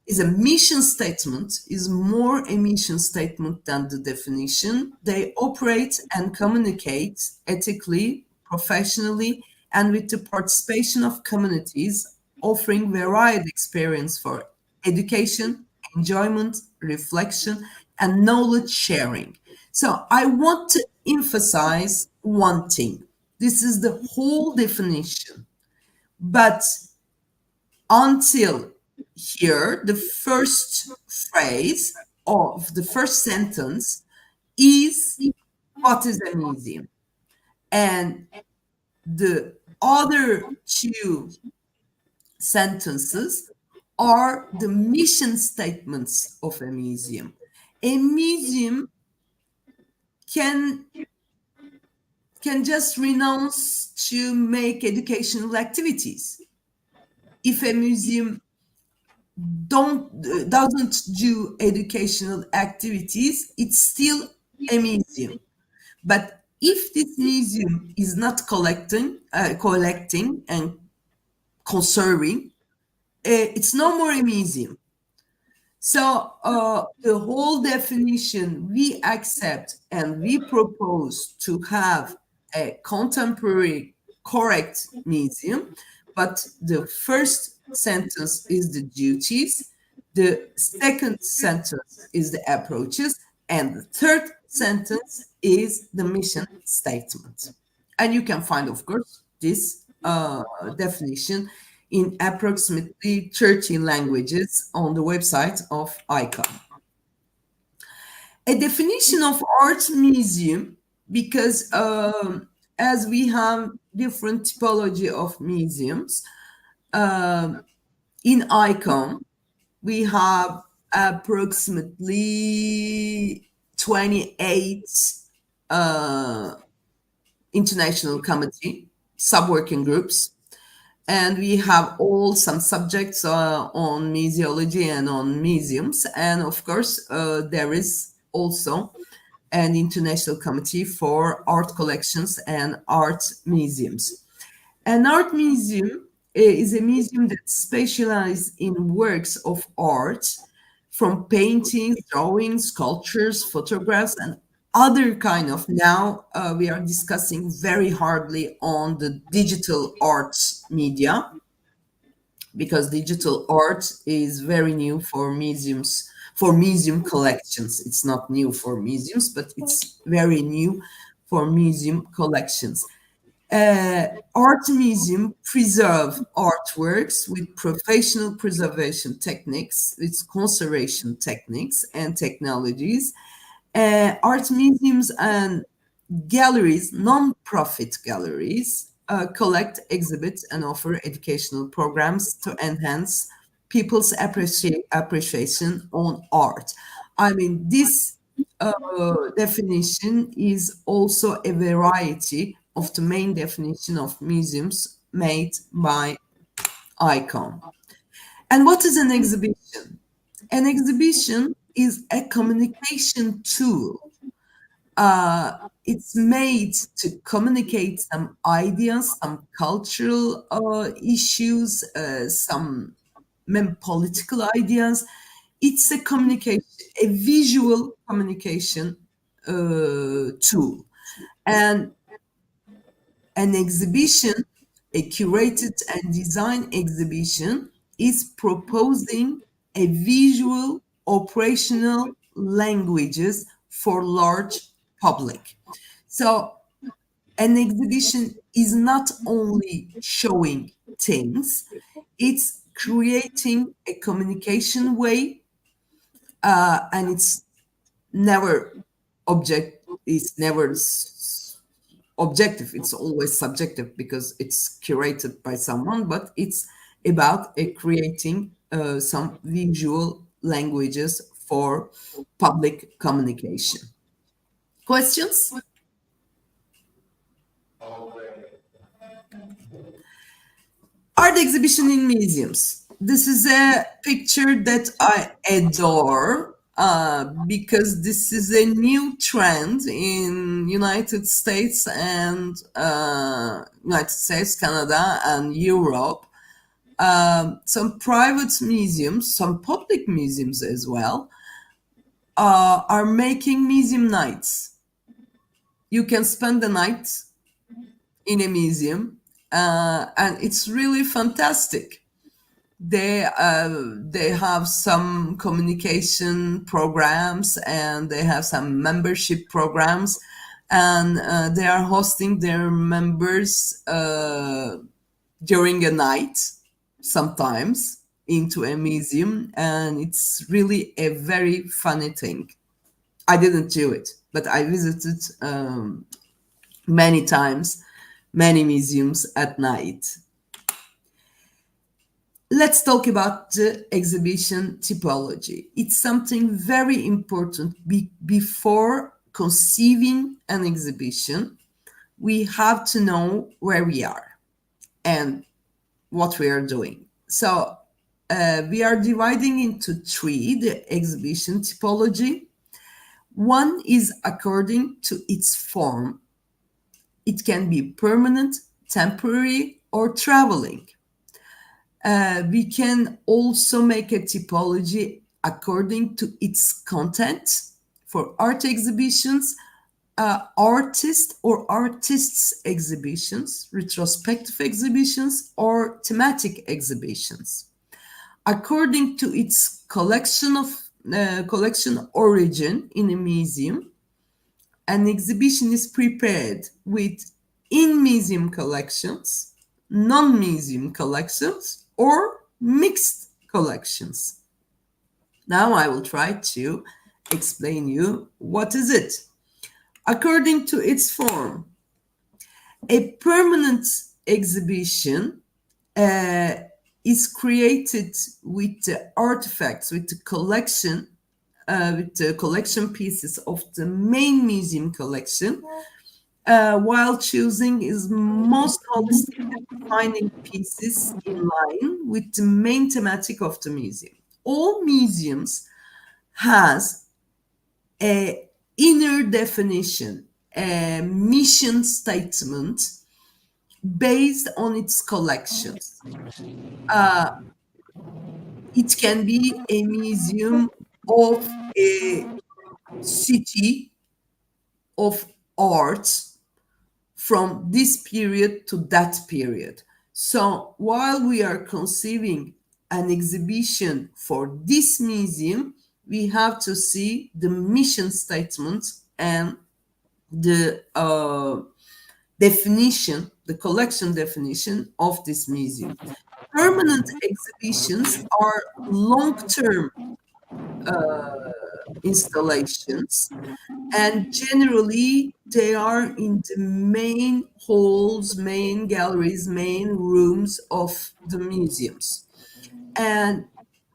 is a mission statement, is more a mission statement than the definition. They operate and communicate ethically, professionally, and with the participation of communities, offering varied experience for education, enjoyment, reflection, and knowledge sharing. So I want to emphasize one thing. This is the whole definition. But until here, the first phrase of the first sentence is what is a museum? And the other two sentences are the mission statements of a museum. A museum can just renounce to make educational activities. If a museum doesn't do educational activities, it's still a museum. But if this museum is not collecting and conserving, it's no more a museum. So the whole definition we accept and we propose to have a contemporary, correct museum, but the first sentence is the duties, the second sentence is the approaches, and the third sentence is the mission statement. And you can find, of course, this definition in approximately 30 languages on the website of ICOM. A definition of art museum, because as we have different typology of museums, in ICOM, we have approximately 28 international committee sub-working groups, and we have all some subjects on museology and on museums, and of course there is also an international committee for art collections and art museums. An art museum is a museum that specializes in works of art, from paintings, drawings, sculptures, photographs, and other kind of. Now we are discussing very hardly on the digital art media, because digital art is very new for museums, for museum collections. It's not new for museums, but it's very new for museum collections. Art museum preserve artworks with professional preservation techniques, with conservation techniques and technologies. Art museums and galleries, non-profit galleries, collect, exhibit, and offer educational programs to enhance people's appreciation on art. I mean, this definition is also a variety of the main definition of museums made by ICOM. And what is an exhibition? An exhibition is a communication tool. It's made to communicate some ideas, some cultural issues, some political ideas. It's a communication, a visual communication tool. And an exhibition, a curated and designed exhibition, is proposing a visual operational languages for large public. So an exhibition is not only showing things, it's creating a communication way, and it's never objective, it's always subjective because it's curated by someone, but it's about creating some visual languages for public communication. Questions? Art exhibition in museums. This is a picture that I adore because this is a new trend in United States, Canada, and Europe. Some private museums, some public museums as well, are making museum nights. You can spend the night in a museum, and it's really fantastic. They have some communication programs, and they have some membership programs, and they are hosting their members during a night, sometimes, into a museum, and it's really a very funny thing. I didn't do it, but I visited many times, many museums at night. Let's talk about the exhibition typology. It's something very important. Before conceiving an exhibition, we have to know where we are and what we are doing. So we are dividing into three, the exhibition typology. One is according to its form. It can be permanent, temporary, or traveling. We can also make a typology according to its content. For art exhibitions, artist or artists exhibitions, retrospective exhibitions, or thematic exhibitions. According to its collection origin in a museum, an exhibition is prepared with in-museum collections, non-museum collections, or mixed collections. Now I will try to explain you what is it. According to its form, a permanent exhibition is created with the artifacts, with the collection pieces of the main museum collection, while choosing its most holistic and defining pieces in line with the main thematic of the museum. All museums has a inner definition, a mission statement based on its collections. It can be a museum of a city of arts from this period to that period. So while we are conceiving an exhibition for this museum, we have to see the mission statement and the definition, the collection definition of this museum. Permanent exhibitions are long-term installations, and generally they are in the main halls, main galleries, main rooms of the museums. And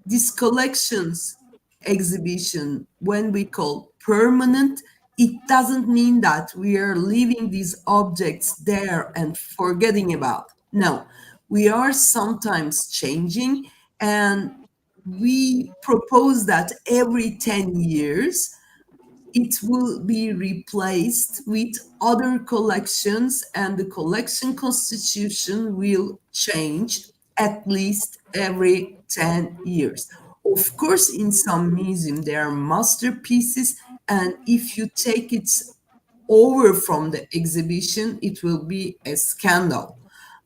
this collections exhibition, when we call permanent, it doesn't mean that we are leaving these objects there and forgetting about. No, we are sometimes changing, and we propose that every 10 years it will be replaced with other collections, and the collection constitution will change at least every 10 years. Of course, in some museums, there are masterpieces, and if you take it over from the exhibition, it will be a scandal.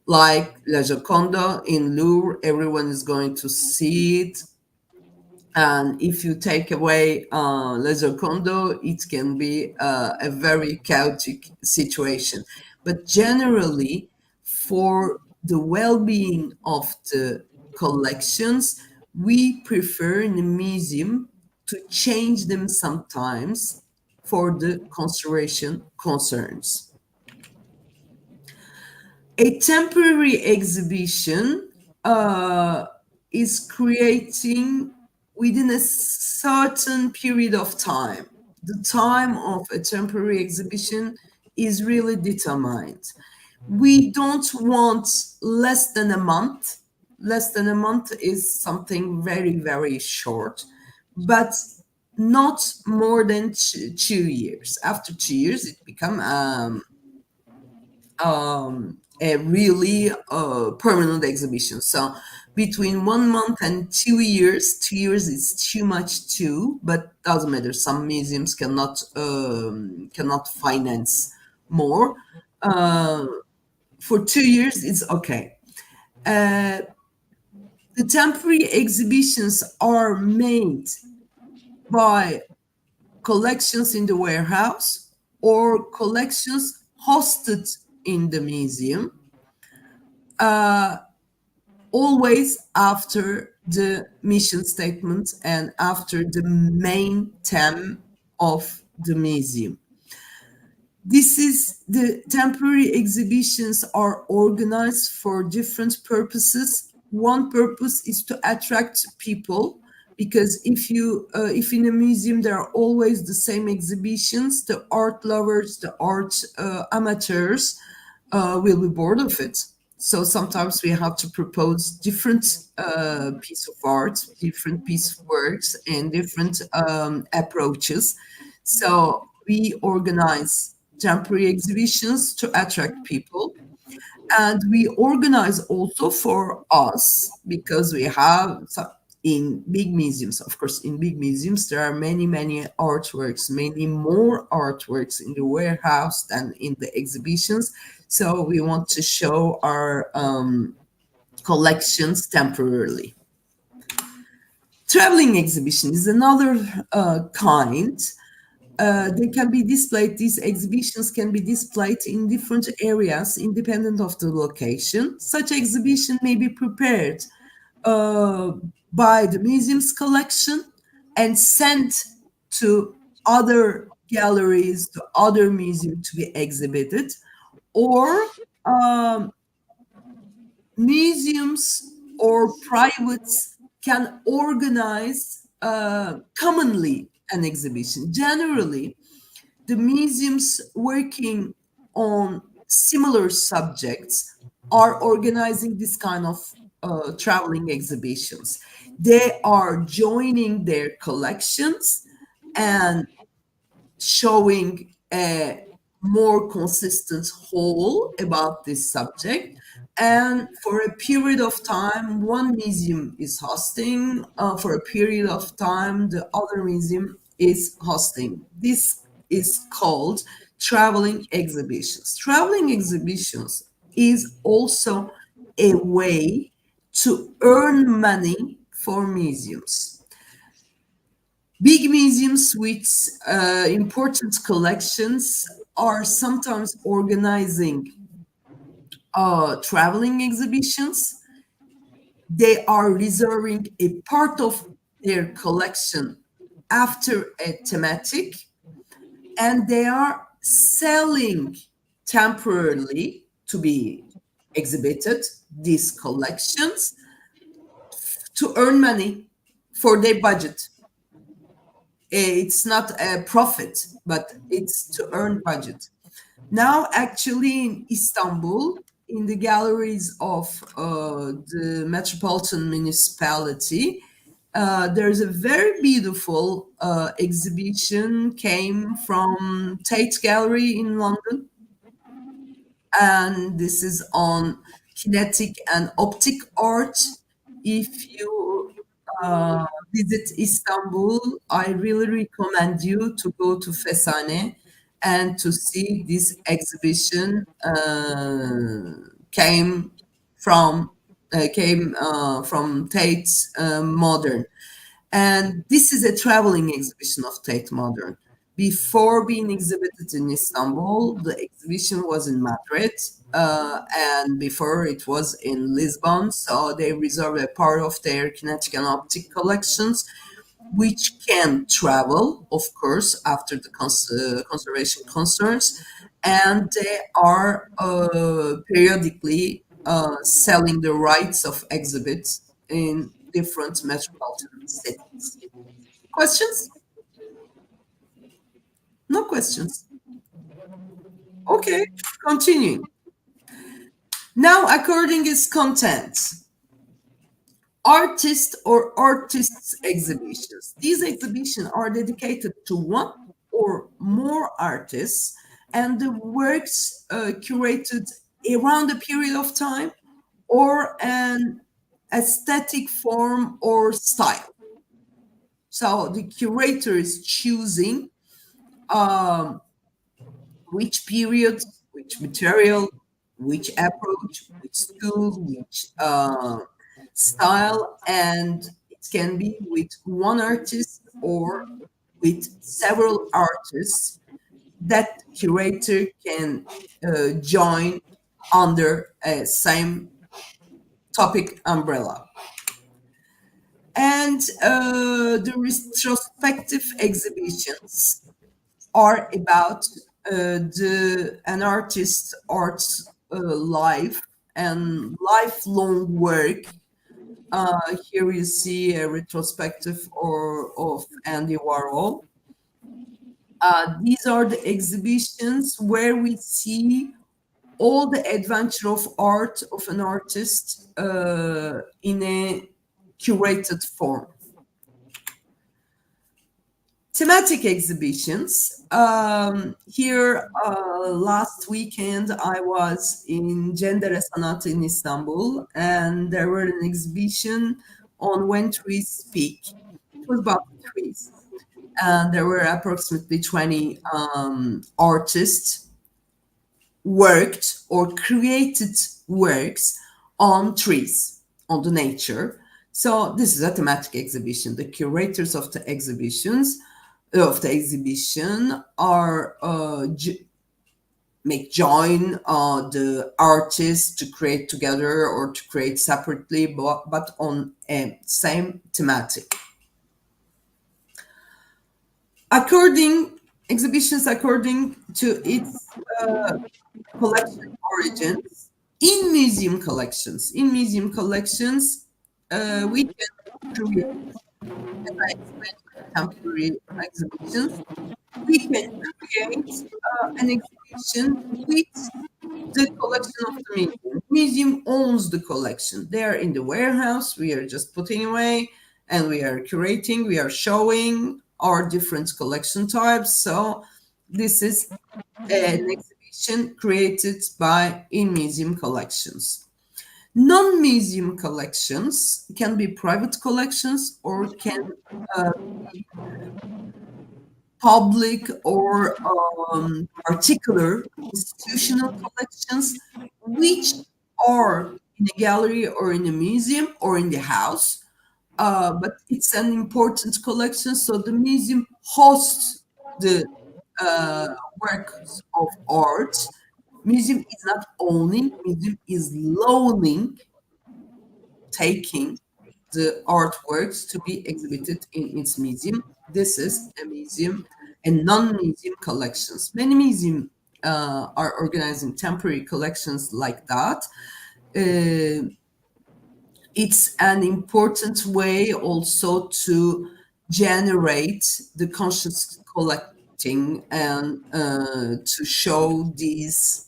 Like La Gioconda in Louvre, everyone is going to see it. And if you take away La Gioconda, it can be a very chaotic situation. But generally, for the well-being of the collections, we prefer in a museum to change them sometimes for the conservation concerns. A temporary exhibition is creating within a certain period of time. The time of a temporary exhibition is really determined. We don't want less than a month. Less than a month is something very, very short, but not more than 2 years. After 2 years, it becomes a really permanent exhibition. So between 1 month and 2 years, 2 years is too much too, but doesn't matter. Some museums cannot finance more. For 2 years, it's okay. The temporary exhibitions are made by collections in the warehouse or collections hosted in the museum, always after the mission statement and after the main theme of the museum. The temporary exhibitions are organized for different purposes. One purpose is to attract people, because if in a museum there are always the same exhibitions, the art lovers, the art amateurs will be bored of it. So sometimes we have to propose different piece of art, different piece of works, and different approaches. So we organize temporary exhibitions to attract people. And we organize also for us, because we have in big museums, of course, in big museums, there are many, many artworks, many more artworks in the warehouse than in the exhibitions. So we want to show our collections temporarily. Traveling exhibition is another kind. they can be displayed, these exhibitions can be displayed in different areas independent of the location. Such exhibition may be prepared by the museum's collection and sent to other galleries, to other museums to be exhibited, or museums or privates can organize commonly an exhibition. Generally, the museums working on similar subjects are organizing this kind of traveling exhibitions. They are joining their collections and showing a more consistent whole about this subject. And for a period of time, one museum is hosting, for a period of time, the other museum is hosting. This is called traveling exhibitions. Traveling exhibitions is also a way to earn money for museums. Big museums with important collections are sometimes organizing traveling exhibitions. They are reserving a part of their collection after a thematic, and they are selling temporarily to be exhibited these collections to earn money for their budget. It's not a profit, but it's to earn budget. Now, actually, in Istanbul, in the galleries of the Metropolitan Municipality, there's a very beautiful exhibition came from Tate Gallery in London. And this is on kinetic and optic art. If you visit Istanbul, I really recommend you to go to Fesane and to see this exhibition came from Tate Modern. And this is a traveling exhibition of Tate Modern. Before being exhibited in Istanbul, the exhibition was in Madrid, and before it was in Lisbon. So they reserve a part of their kinetic and optic collections, which can travel, of course, after the conservation concerns, and they are periodically selling the rights of exhibits in different metropolitan cities. Questions? No questions. Okay, continuing. Now, according is content. Artist or artists exhibitions. These exhibitions are dedicated to one or more artists, and the works curated around a period of time or an aesthetic form or style. So the curator is choosing which period, which material, which approach, which tool, which style, and it can be with one artist or with several artists that curator can join under a same topic umbrella. And the retrospective exhibitions are about an artist's art's life and lifelong work. Here you see a retrospective of Andy Warhol. These are the exhibitions where we see all the adventure of art of an artist in a curated form. Thematic exhibitions. Here, last weekend, I was in Cendere Sanat in Istanbul, and there were an exhibition on When Trees Speak. It was about trees. And there were approximately 20 artists worked or created works on trees, on the nature. So this is a thematic exhibition. The curators of the exhibitions of the exhibition are join the artists to create together or to create separately, but on a same thematic. Exhibitions according to its collection origins in museum collections. In museum collections, we can create, as I explained, contemporary exhibitions. We can create an exhibition with the collection of the museum. Museum owns the collection. They are in the warehouse. We are just putting away, and we are curating. We are showing our different collection types. So this is an exhibition created by in-museum collections. Non-museum collections can be private collections or can be public or particular institutional collections, which are in a gallery or in a museum or in the house. But it's an important collection, so the museum hosts the works of art. Museum is not owning, museum is loaning, taking the artworks to be exhibited in its museum. This is a museum and non-museum collections. Many museums are organizing temporary collections like that. It's an important way also to generate the conscious collecting and to show these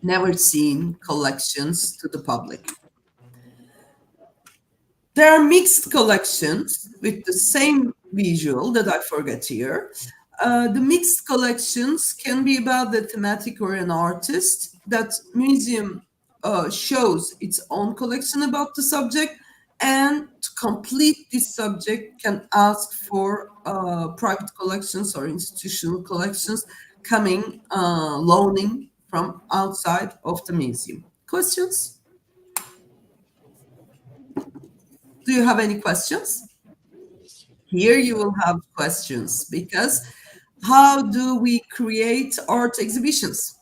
never seen collections to the public. There are mixed collections with the same visual that I forget here. The mixed collections can be about the thematic or an artist. That museum shows its own collection about the subject, and to complete this subject can ask for private collections or institutional collections coming, loaning from outside of the museum. Questions? Do you have any questions? Here you will have questions, because how do we create art exhibitions?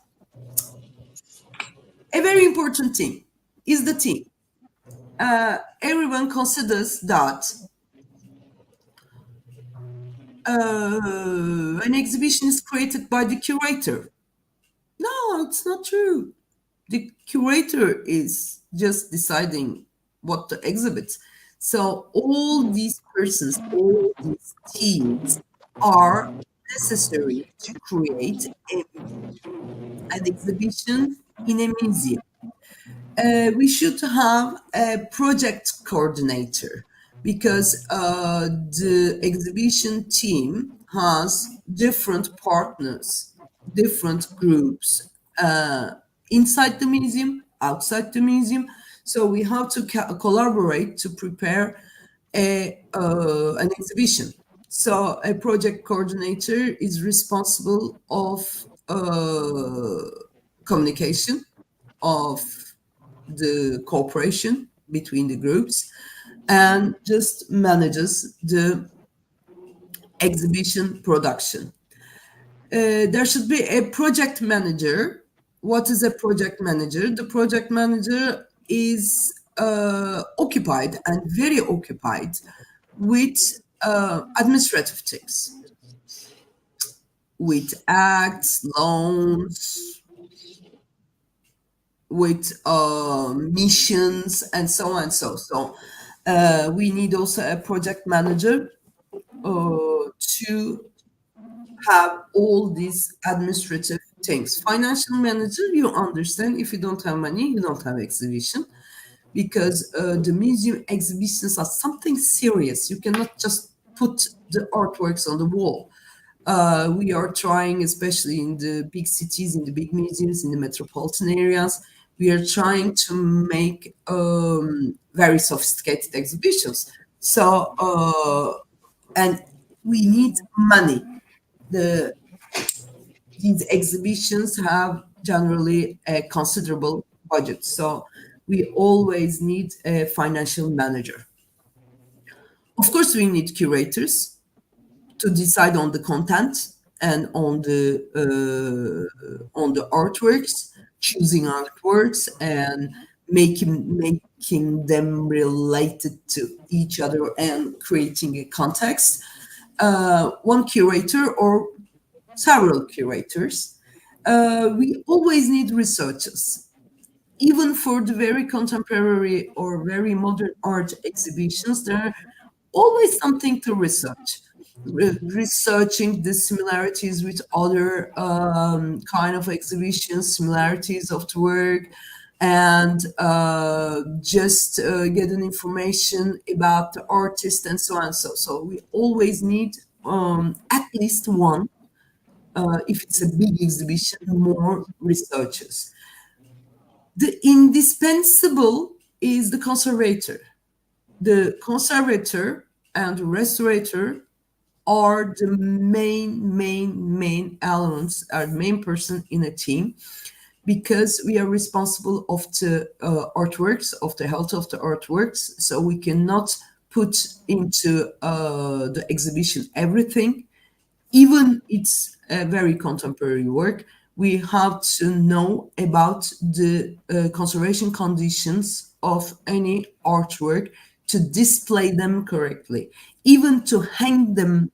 A very important thing is the team. Everyone considers that an exhibition is created by the curator. No, it's not true. The curator is just deciding what to exhibit. So all these persons, all these teams are necessary to create an exhibition in a museum. We should have a project coordinator, because the exhibition team has different partners, different groups inside the museum, outside the museum. So we have to collaborate to prepare an exhibition. So a project coordinator is responsible of communication, of the cooperation between the groups, and just manages the exhibition production. There should be a project manager. What is a project manager? The project manager is occupied and very occupied with administrative things, with acts, loans, with missions, and so on. So we need also a project manager to have all these administrative things. Financial manager, you understand, if you don't have money, you don't have exhibition, because the museum exhibitions are something serious. You cannot just put the artworks on the wall. We are trying, especially in the big cities, in the big museums, in the metropolitan areas, we are trying to make very sophisticated exhibitions. So, and we need money. These exhibitions have generally a considerable budget. So we always need a financial manager. Of course, we need curators. to decide on the content and on the artworks, choosing artworks and making them related to each other and creating a context. One curator or several curators. We always need researchers. Even for the very contemporary or very modern art exhibitions, there are always something to research. Researching the similarities with other kind of exhibitions, similarities of the work, and just getting information about the artist and so on. So we always need at least one, if it's a big exhibition, more researchers. The indispensable is the conservator. The conservator and the restorator are the main elements, are the main person in a team, because we are responsible of the artworks, of the health of the artworks. So we cannot put into the exhibition everything, even it's a very contemporary work. We have to know about the conservation conditions of any artwork to display them correctly. Even to hang them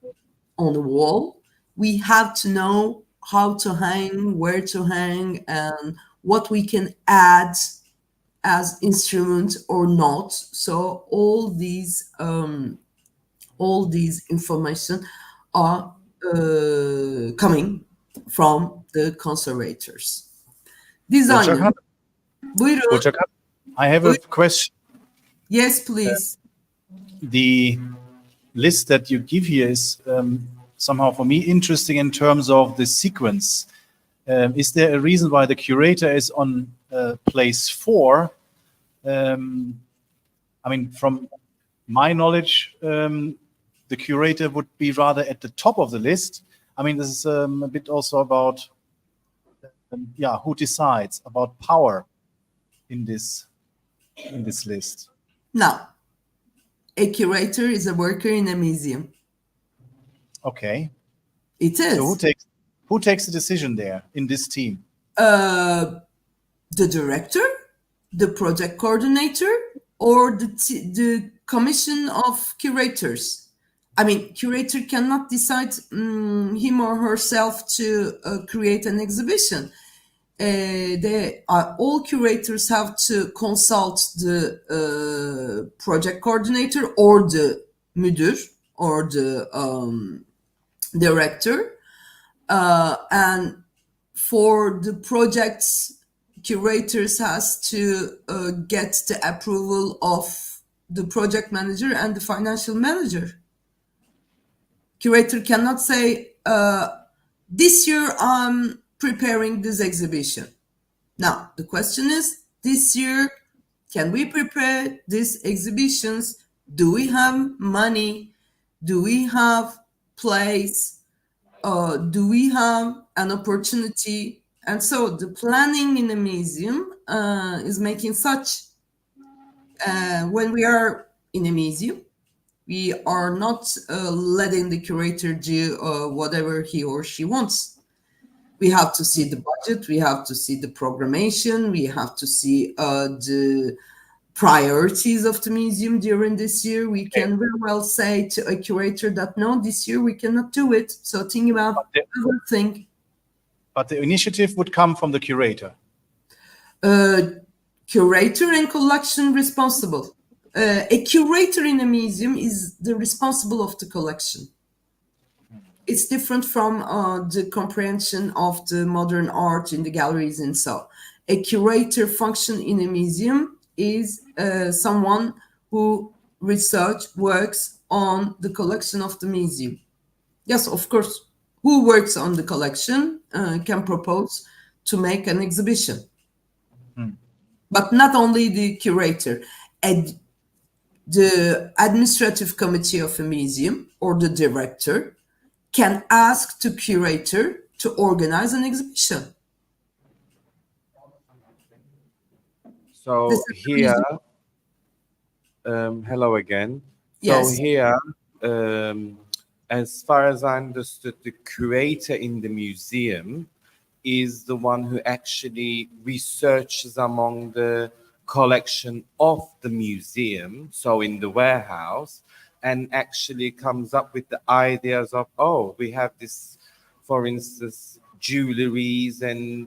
on the wall, we have to know how to hang, where to hang, and what we can add as instrument or not. So all these information are coming from the conservators. Designer. Burçak, Buyurun. Burçak, I have a question. Yes, please. The list that you give here is somehow for me interesting in terms of the sequence. Is there a reason why the curator is on place 4? I mean, from my knowledge, the curator would be rather at the top of the list. I mean, this is a bit also about, who decides about power in this list. Now, a curator is a worker in a museum. Okay. It is. So who takes the decision there in this team? The director, the project coordinator, or the commission of curators. I mean, curator cannot decide him or herself to create an exhibition. All curators have to consult the project coordinator or the müdür or the director. And for the projects, curators has to get the approval of the project manager and the financial manager. Curator cannot say, this year I'm preparing this exhibition. Now, the question is, this year, can we prepare these exhibitions? Do we have money? Do we have place? Do we have an opportunity? And so the planning in a museum is making such, when we are in a museum, we are not letting the curator do whatever he or she wants. We have to see the budget, we have to see the programmation, we have to see the priorities of the museum during this year. We can very well say to a curator that, no, this year we cannot do it. So think about everything. But the initiative would come from the curator. Curator and collection responsible. A curator in a museum is the responsible of the collection. It's different from the comprehension of the modern art in the galleries and so. A curator function in a museum is someone who works on the collection of the museum. Yes, of course, who works on the collection can propose to make an exhibition. But not only the curator. The administrative committee of a museum or the director can ask the curator to organize an exhibition. So here, hello again. Yes. So here, as far as I understood, the curator in the museum is the one who actually researches among the collection of the museum, so in the warehouse, and actually comes up with the ideas of, oh, we have this, for instance, jewelries, and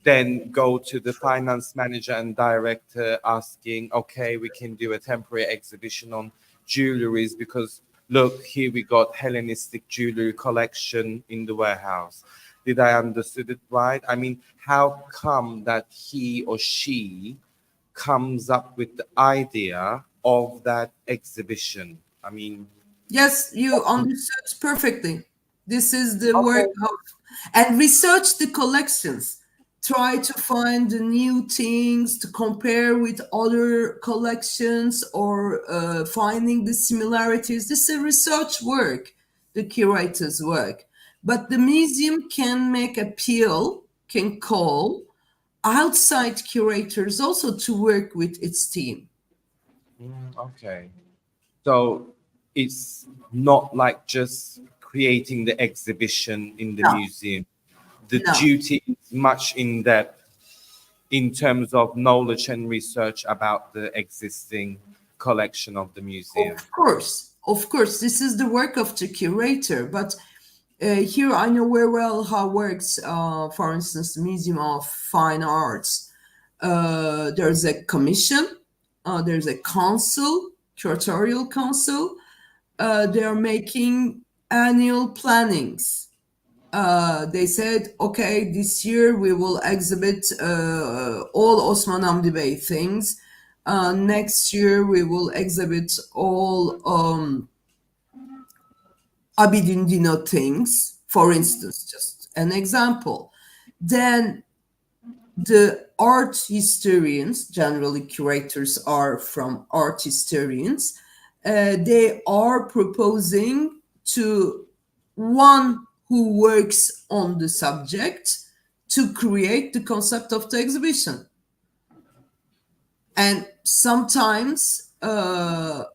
then go to the finance manager and director asking, okay, we can do a temporary exhibition on jewelries because look, here we got Hellenistic jewelry collection in the warehouse. Did I understood it right? I mean, how come that he or she comes up with the idea of that exhibition? I mean, Yes, you understood perfectly. This is the Okay. work of, and research the collections. Try to find the new things to compare with other collections, or finding the similarities. This is a research work, the curator's work. But the museum can make appeal, can call outside curators also to work with its team. okay. So it's not like just creating the exhibition in the No. museum. The No. duty is much in depth in terms of knowledge and research about the existing collection of the museum. Of course, this is the work of the curator. But here I know very well how it works. For instance, the Museum of Fine Arts. There's a commission. There's a council, curatorial council. They are making annual plannings. They said, okay, this year we will exhibit all Osman Hamdi Bey things. Next year we will exhibit all Abidin Dino things, for instance, just an example. Then the art historians, generally curators are from art historians, they are proposing to one who works on the subject to create the concept of the exhibition. And sometimes the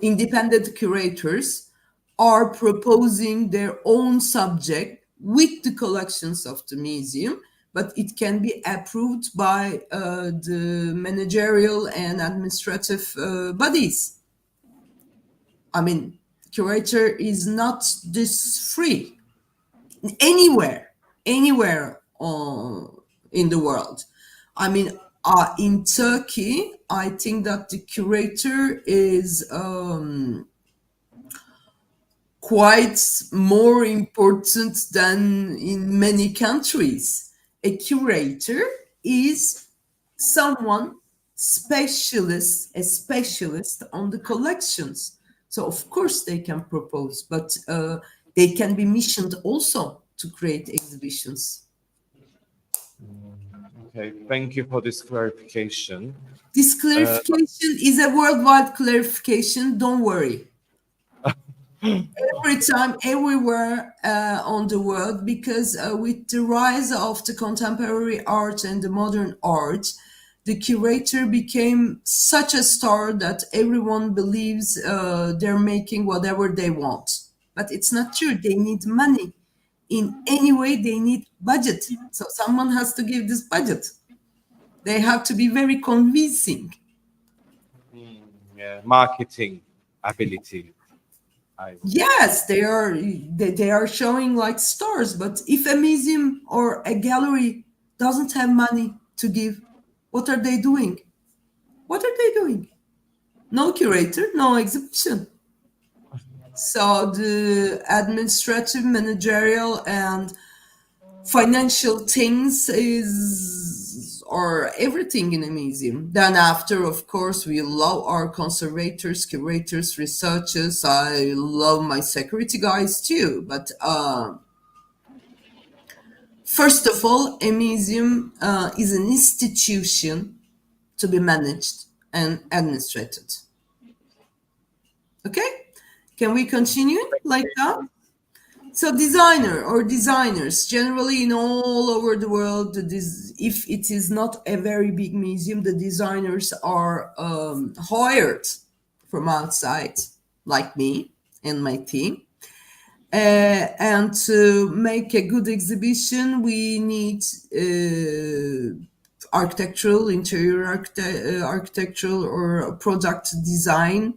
independent curators are proposing their own subject with the collections of the museum, but it can be approved by the managerial and administrative bodies. I mean, curator is not this free anywhere in the world. I mean, in Turkey, I think that the curator is quite more important than in many countries. A curator is someone a specialist on the collections. So of course they can propose, but they can be missioned also to create exhibitions. Okay, thank you for this clarification. This clarification is a worldwide clarification, don't worry. Every time, everywhere on the world, because with the rise of the contemporary art and the modern art, the curator became such a star that everyone believes they're making whatever they want. But it's not true. They need money. In any way, they need budget. So someone has to give this budget. They have to be very convincing. Yeah, marketing ability. Yes, they are showing like stars. But if a museum or a gallery doesn't have money to give, what are they doing? What are they doing? No curator, no exhibition. So the administrative, managerial, and financial things are everything in a museum. Then after, of course, we love our conservators, curators, researchers. I love my security guys too. But first of all, a museum is an institution to be managed and administrated. Okay? Can we continue like that? So designer or designers, generally in all over the world, if it is not a very big museum, the designers are hired from outside. like me and my team. And to make a good exhibition, we need architectural, interior architectural or product design,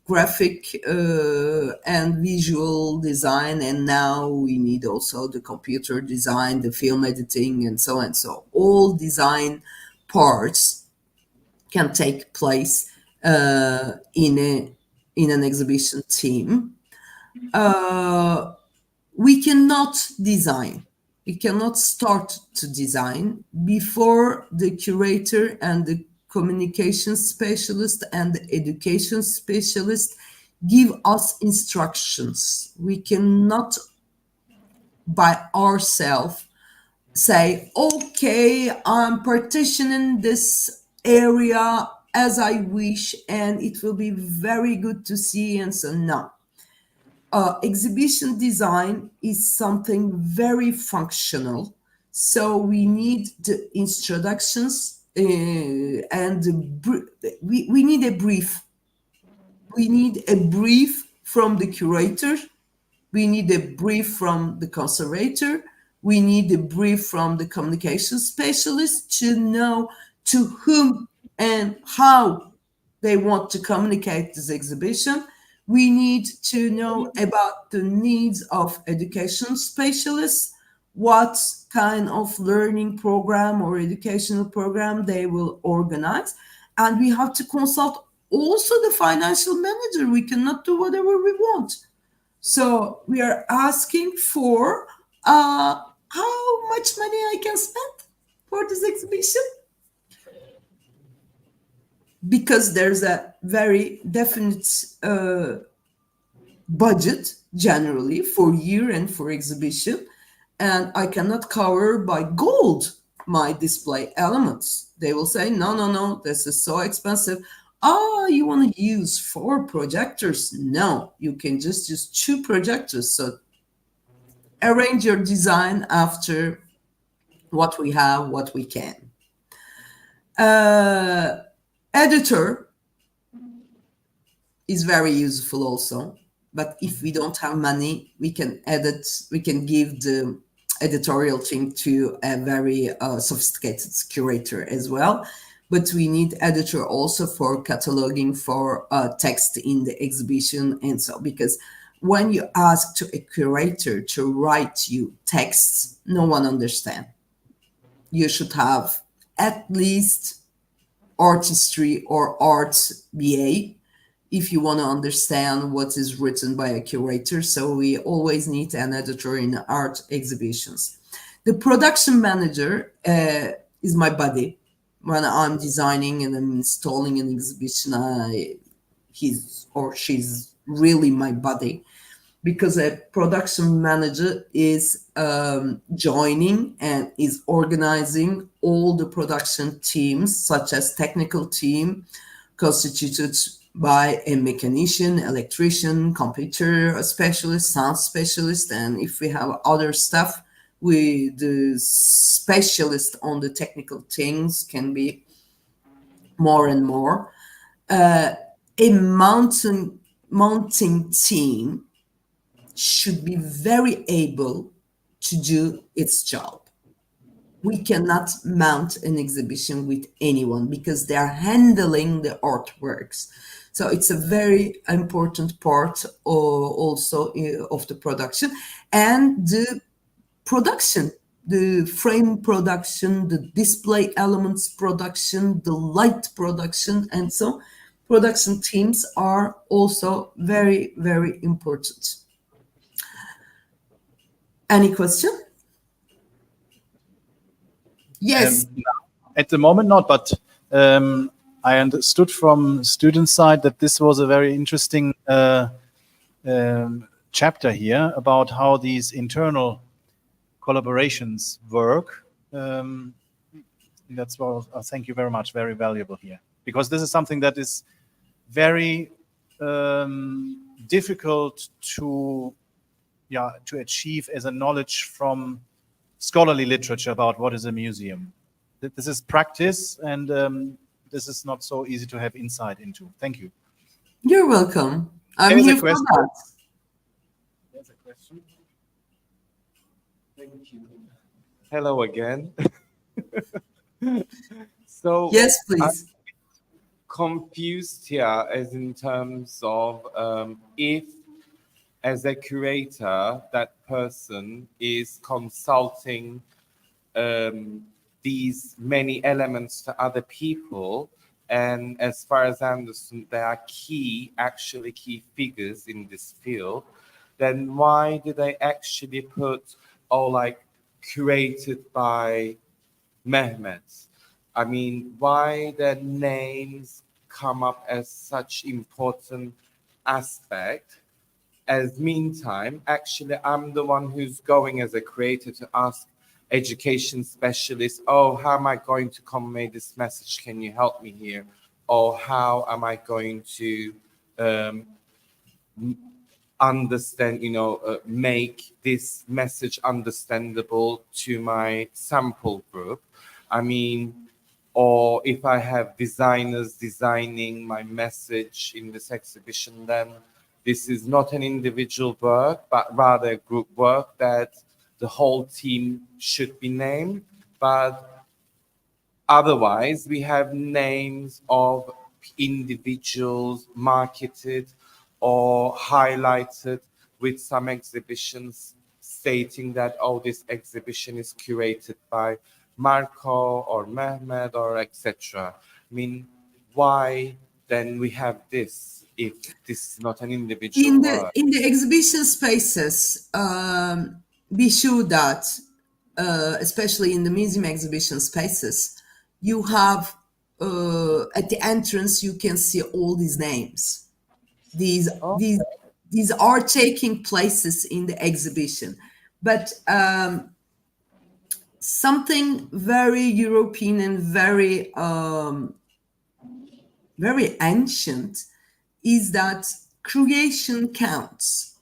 graphic and visual design, and now we need also the computer design, the film editing, and so on. So all design parts can take place in an exhibition team. We cannot design. We cannot start to design before the curator and the communication specialist and the education specialist give us instructions. We cannot by ourselves say, okay, I'm partitioning this area as I wish and it will be very good to see, and so no. Exhibition design is something very functional. So we need the introductions and we need a brief. We need a brief from the curator. We need a brief from the conservator. We need a brief from the communication specialist to know to whom and how they want to communicate this exhibition. We need to know about the needs of education specialists, what kind of learning program or educational program they will organize. And we have to consult also the financial manager. We cannot do whatever we want. So we are asking for how much money I can spend for this exhibition. Because there's a very definite budget generally for year and for exhibition, and I cannot cover by gold my display elements. They will say, no, this is so expensive. Oh, you want to use 4 projectors? No, you can just use 2 projectors. So arrange your design after what we have, what we can. Editor is very useful also, but if we don't have money, we can edit, we can give the editorial team to a very sophisticated curator as well. But we need editor also for cataloging, for text in the exhibition, and so, because when you ask to a curator to write you texts, no one understands. You should have at least artistry or art BA if you want to understand what is written by a curator. So we always need an editor in art exhibitions. The production manager is my buddy. When I'm designing and I'm installing an exhibition, he's or she's really my buddy, because a production manager is joining and is organizing all the production teams, such as technical team constituted by a mechanician, electrician, computer specialist, sound specialist, and if we have other stuff, the specialist on the technical things can be more and more. A mounting team should be very able to do its job. We cannot mount an exhibition with anyone because they are handling the artworks. So it's a very important part also of the production. And the production, the frame production, the display elements production, the light production, and so production teams are also very, very important. Any question? Yes. At the moment, not, but I understood from student side that this was a very interesting chapter here about how these internal collaborations work. That's what thank you very much. Very valuable here, because this is something that is very difficult to achieve as a knowledge from scholarly literature about what is a museum. This is practice, and this is not so easy to have insight into. Thank you. You're welcome. I'm There's a here for question. that. There's a question. Thank you. Hello again. So Yes, please. confused here as in terms of if as a curator that person is consulting these many elements to other people, and as far as I understand they are actually key figures in this field, then why do they actually put like curated by Mehmet? I mean, why their names come up as such important aspect? As meantime, actually, I'm the one who's going as a creator to ask education specialists, oh, how am I going to convey this message? Can you help me here? Or how am I going to understand, make this message understandable to my sample group? I mean, or if I have designers designing my message in this exhibition, then this is not an individual work, but rather a group work that the whole team should be named. But otherwise, we have names of individuals marketed or highlighted with some exhibitions stating that, oh, this exhibition is curated by Marco or Mehmet or etc. I mean, why then we have this if this is not an individual In work? the exhibition spaces, be sure that, especially in the museum exhibition spaces, you have at the entrance you can see all these names. These are taking places in the exhibition, but something very European and very very ancient is that creation counts.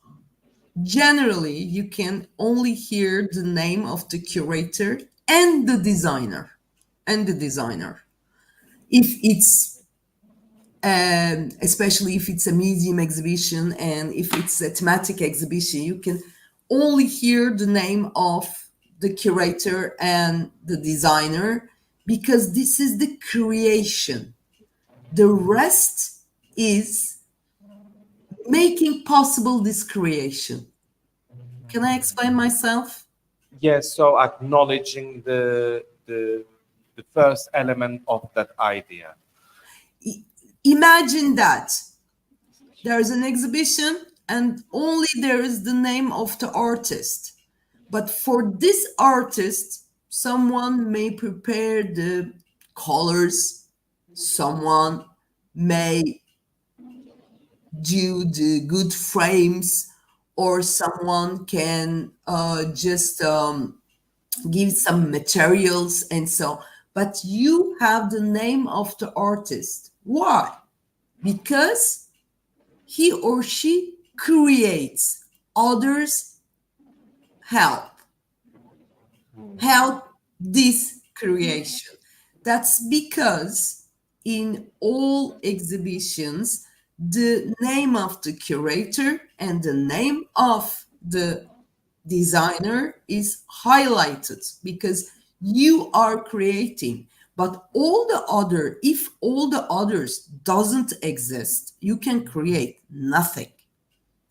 Generally, you can only hear the name of the curator and the designer. If it's especially if it's a museum exhibition and if it's a thematic exhibition, you can only hear the name of the curator and the designer because this is the creation. The rest is making possible this creation. Can I explain myself? Yes, so acknowledging the first element of that idea. Imagine that there is an exhibition and only there is the name of the artist. But for this artist, someone may prepare the colors, someone may do the good frames, or someone can just give some materials and so. But you have the name of the artist. Why? Because he or she creates, others help this creation. That's because in all exhibitions, the name of the curator and the name of the designer is highlighted because you are creating. But if all the others doesn't exist, you can create nothing.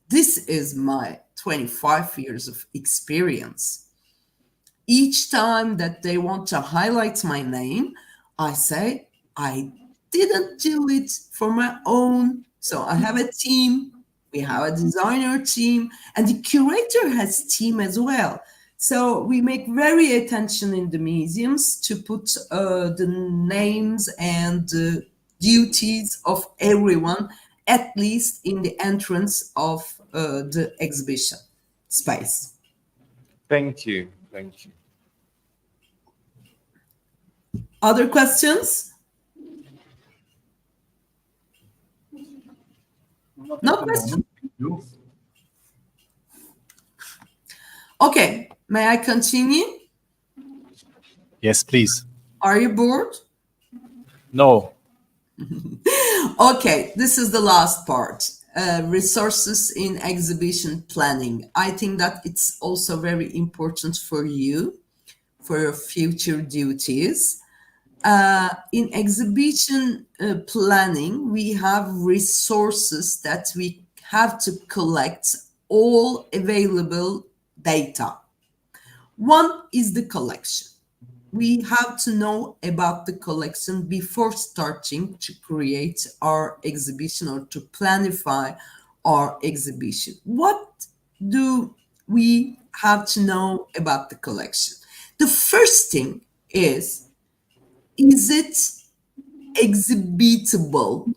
This is my 25 years of experience. Each time that they want to highlight my name, I say, I didn't do it for my own. So I have a team, we have a designer team, and the curator has team as well. So we make very attention in the museums to put the names and the duties of everyone, at least in the entrance of the exhibition space. Thank you. Other questions? No question. Okay, may I continue? Yes, please. Are you bored? No. Okay, this is the last part. resources in exhibition planning. I think that it's also very important for you, for your future duties. In exhibition planning, we have resources that we have to collect all available data. One is the collection. We have to know about the collection before starting to create our exhibition or to planify our exhibition. What do we have to know about the collection? The first thing is it exhibitable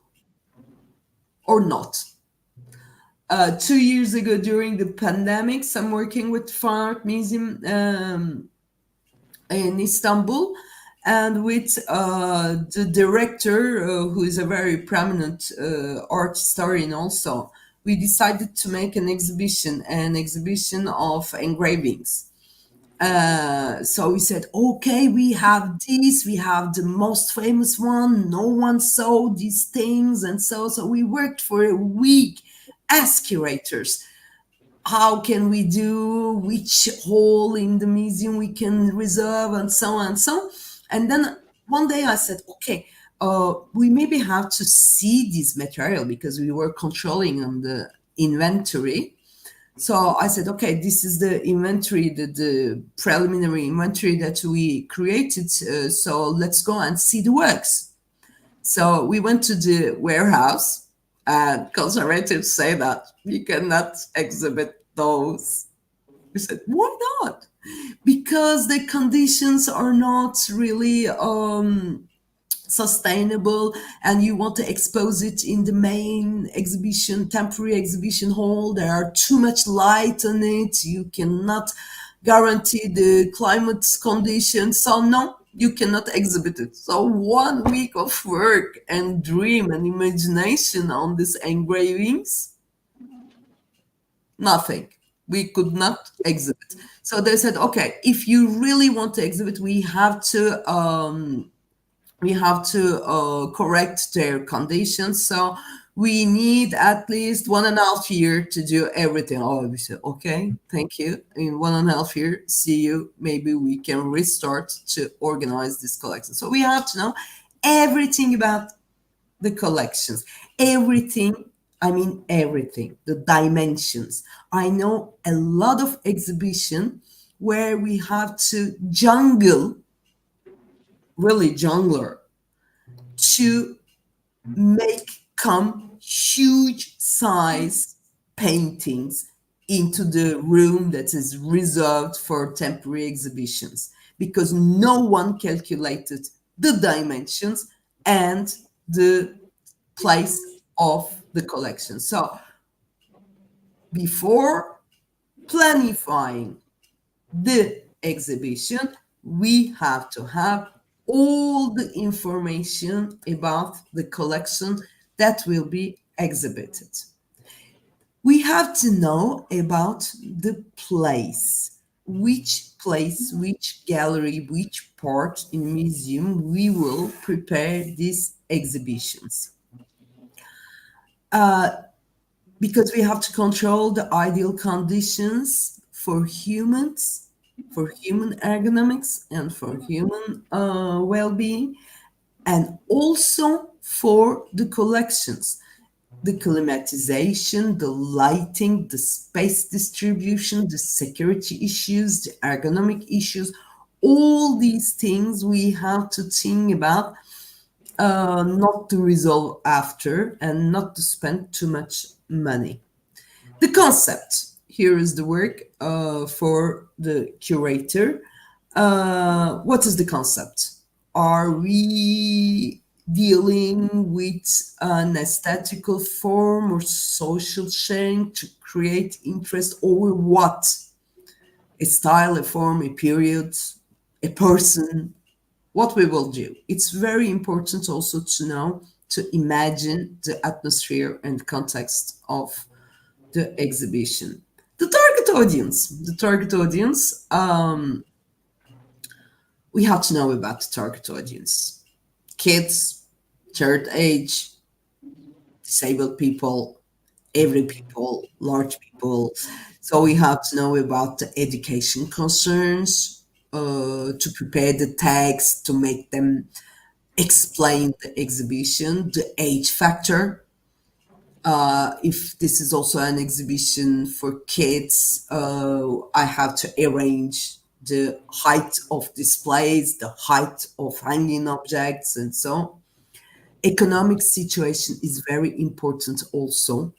or not? 2 years ago, during the pandemic, I'm working with Fine Art Museum in Istanbul, and with the director, who is a very prominent art historian also. We decided to make an exhibition of engravings. So we said, okay, we have the most famous one. No one saw these things, and so we worked for a week as curators. How can we do, which hall in the museum we can reserve, and so on and so. And then one day I said, okay, we maybe have to see this material, because we were controlling on the inventory. So I said, okay, this is the inventory, the preliminary inventory that we created. So let's go and see the works. So we went to the warehouse. And conservatives say that you cannot exhibit those. We said, why not? Because the conditions are not really sustainable, and you want to expose it in the main exhibition, temporary exhibition hall. There are too much light on it. You cannot guarantee the climate conditions. So no, you cannot exhibit it. So 1 week of work and dream and imagination on these engravings, nothing. We could not exhibit. So they said, okay, if you really want to exhibit, we have to correct their conditions. So we need at least 1.5 years to do everything. Oh, we said, okay, thank you. In 1.5 years, see you. Maybe we can restart to organize this collection. So we have to know everything about the collections. Everything, I mean everything, the dimensions. I know a lot of exhibition where we have to really jungler, to come huge size paintings into the room that is reserved for temporary exhibitions, because no one calculated the dimensions and the place of the collection. So before planifying the exhibition, we have to have all the information about the collection that will be exhibited. We have to know about the place, which gallery, which part in museum we will prepare these exhibitions. Because we have to control the ideal conditions for humans, for human ergonomics, and for human well-being, and also for the collections, the climatization, the lighting, the space distribution, the security issues, the ergonomic issues. All these things we have to think about, not to resolve after, and not to spend too much money. The concept. Here is the work for the curator. What is the concept? Are we dealing with an aesthetical form or social sharing to create interest, or what? A style, a form, a period, a person? What we will do? It's very important also to know, to imagine the atmosphere and context of the exhibition. The target audience, we have to know about the target audience. Kids, third age, disabled people, every people, large people. So we have to know about the education concerns, to prepare the text, to make them explain the exhibition, the age factor. If this is also an exhibition for kids, I have to arrange the height of displays, the height of hanging objects, and so on. Economic situation is very important also.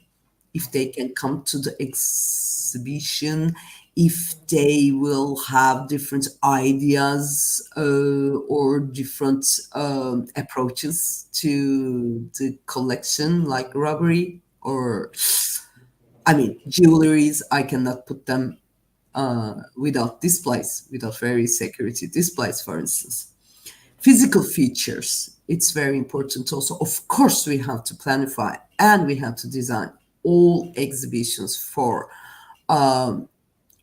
If they can come to the exhibition, if they will have different ideas, or different approaches to the collection, like robbery or, I mean, jewelries. I cannot put them without displays, without very security displays, for instance. Physical features, it's very important also. Of course, we have to planify and we have to design all exhibitions for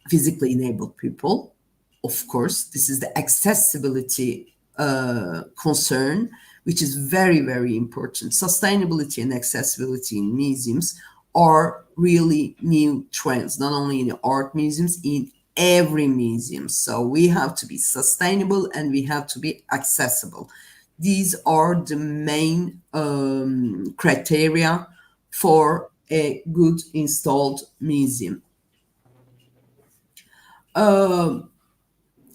physically enabled people. Of course, this is the accessibility concern, which is very, very important. Sustainability and accessibility in museums are really new trends, not only in the art museums, in every museum. So we have to be sustainable and we have to be accessible. These are the main criteria for a good installed museum. And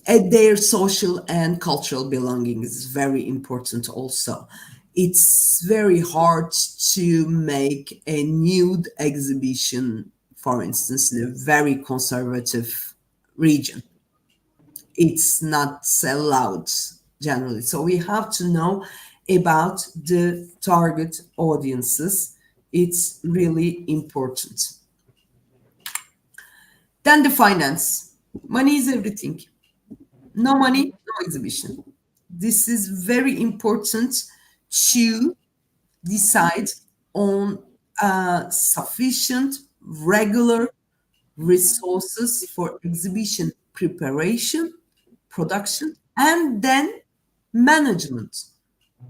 their social and cultural belonging is very important also. It's very hard to make a nude exhibition, for instance, in a very conservative region. It's not allowed generally. So we have to know about the target audiences. It's really important. Then the finance. Money is everything. No money, no exhibition. This is very important to decide on sufficient, regular resources for exhibition preparation, production, and then management.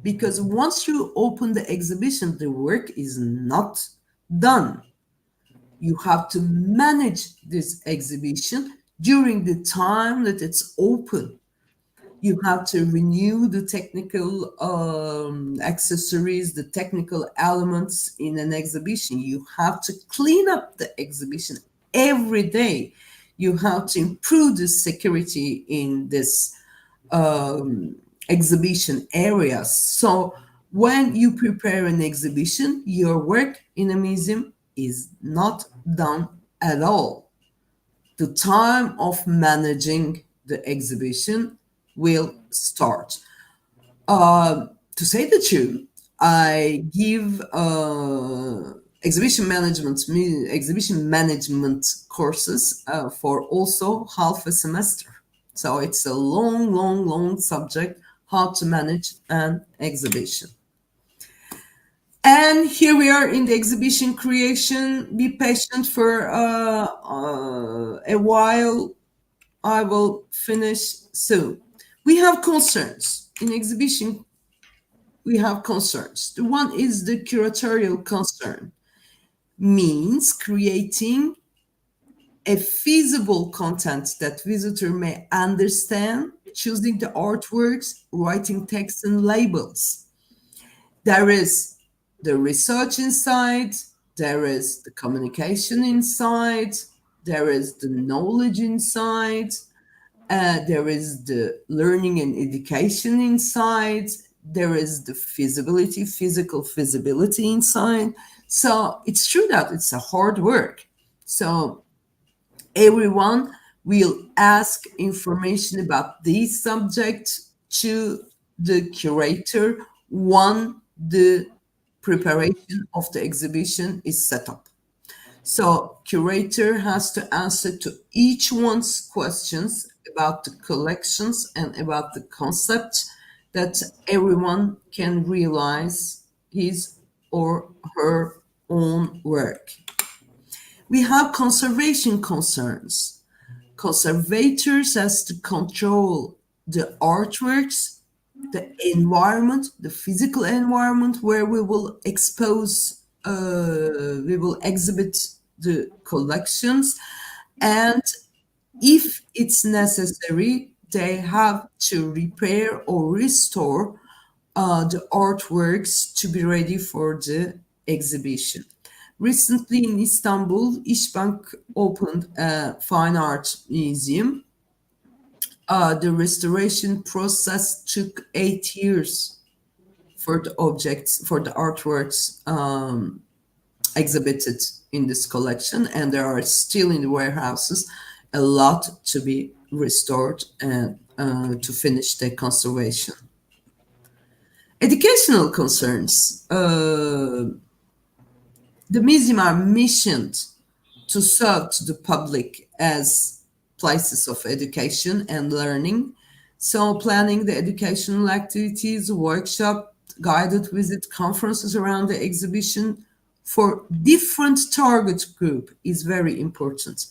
Because once you open the exhibition, the work is not done. You have to manage this exhibition during the time that it's open. You have to renew the technical accessories, the technical elements in an exhibition. You have to clean up the exhibition every day. You have to improve the security in this exhibition areas. So when you prepare an exhibition, your work in a museum is not done at all. The time of managing the exhibition will start. To say the truth, I give exhibition management courses for also half a semester. So it's a long, long, long subject, how to manage an exhibition. And here we are in the exhibition creation. Be patient for a while. I will finish soon. We have concerns. In exhibition, we have concerns. The one is the curatorial concern, means creating a feasible content that visitor may understand, choosing the artworks, writing text and labels. There is the research inside, there is the communication inside, there is the knowledge inside, there is the learning and education inside, there is the feasibility, physical feasibility inside. So it's true that it's a hard work. So everyone will ask information about this subject to the curator when the preparation of the exhibition is set up. So curator has to answer to each one's questions about the collections and about the concept, that everyone can realize his or her own work. We have conservation concerns. Conservators has to control the artworks, the environment, the physical environment where we will expose we will exhibit the collections, and if it's necessary, they have to repair or restore the artworks to be ready for the exhibition. Recently in Istanbul, İşbank opened a fine art museum. The restoration process took 8 years for the objects, for the artworks exhibited in this collection, and there are still in the warehouses a lot to be restored and to finish the conservation. Educational concerns. The museum are missioned to serve to the public as places of education and learning. So planning the educational activities, workshop, guided visit, conferences around the exhibition for different target group is very important.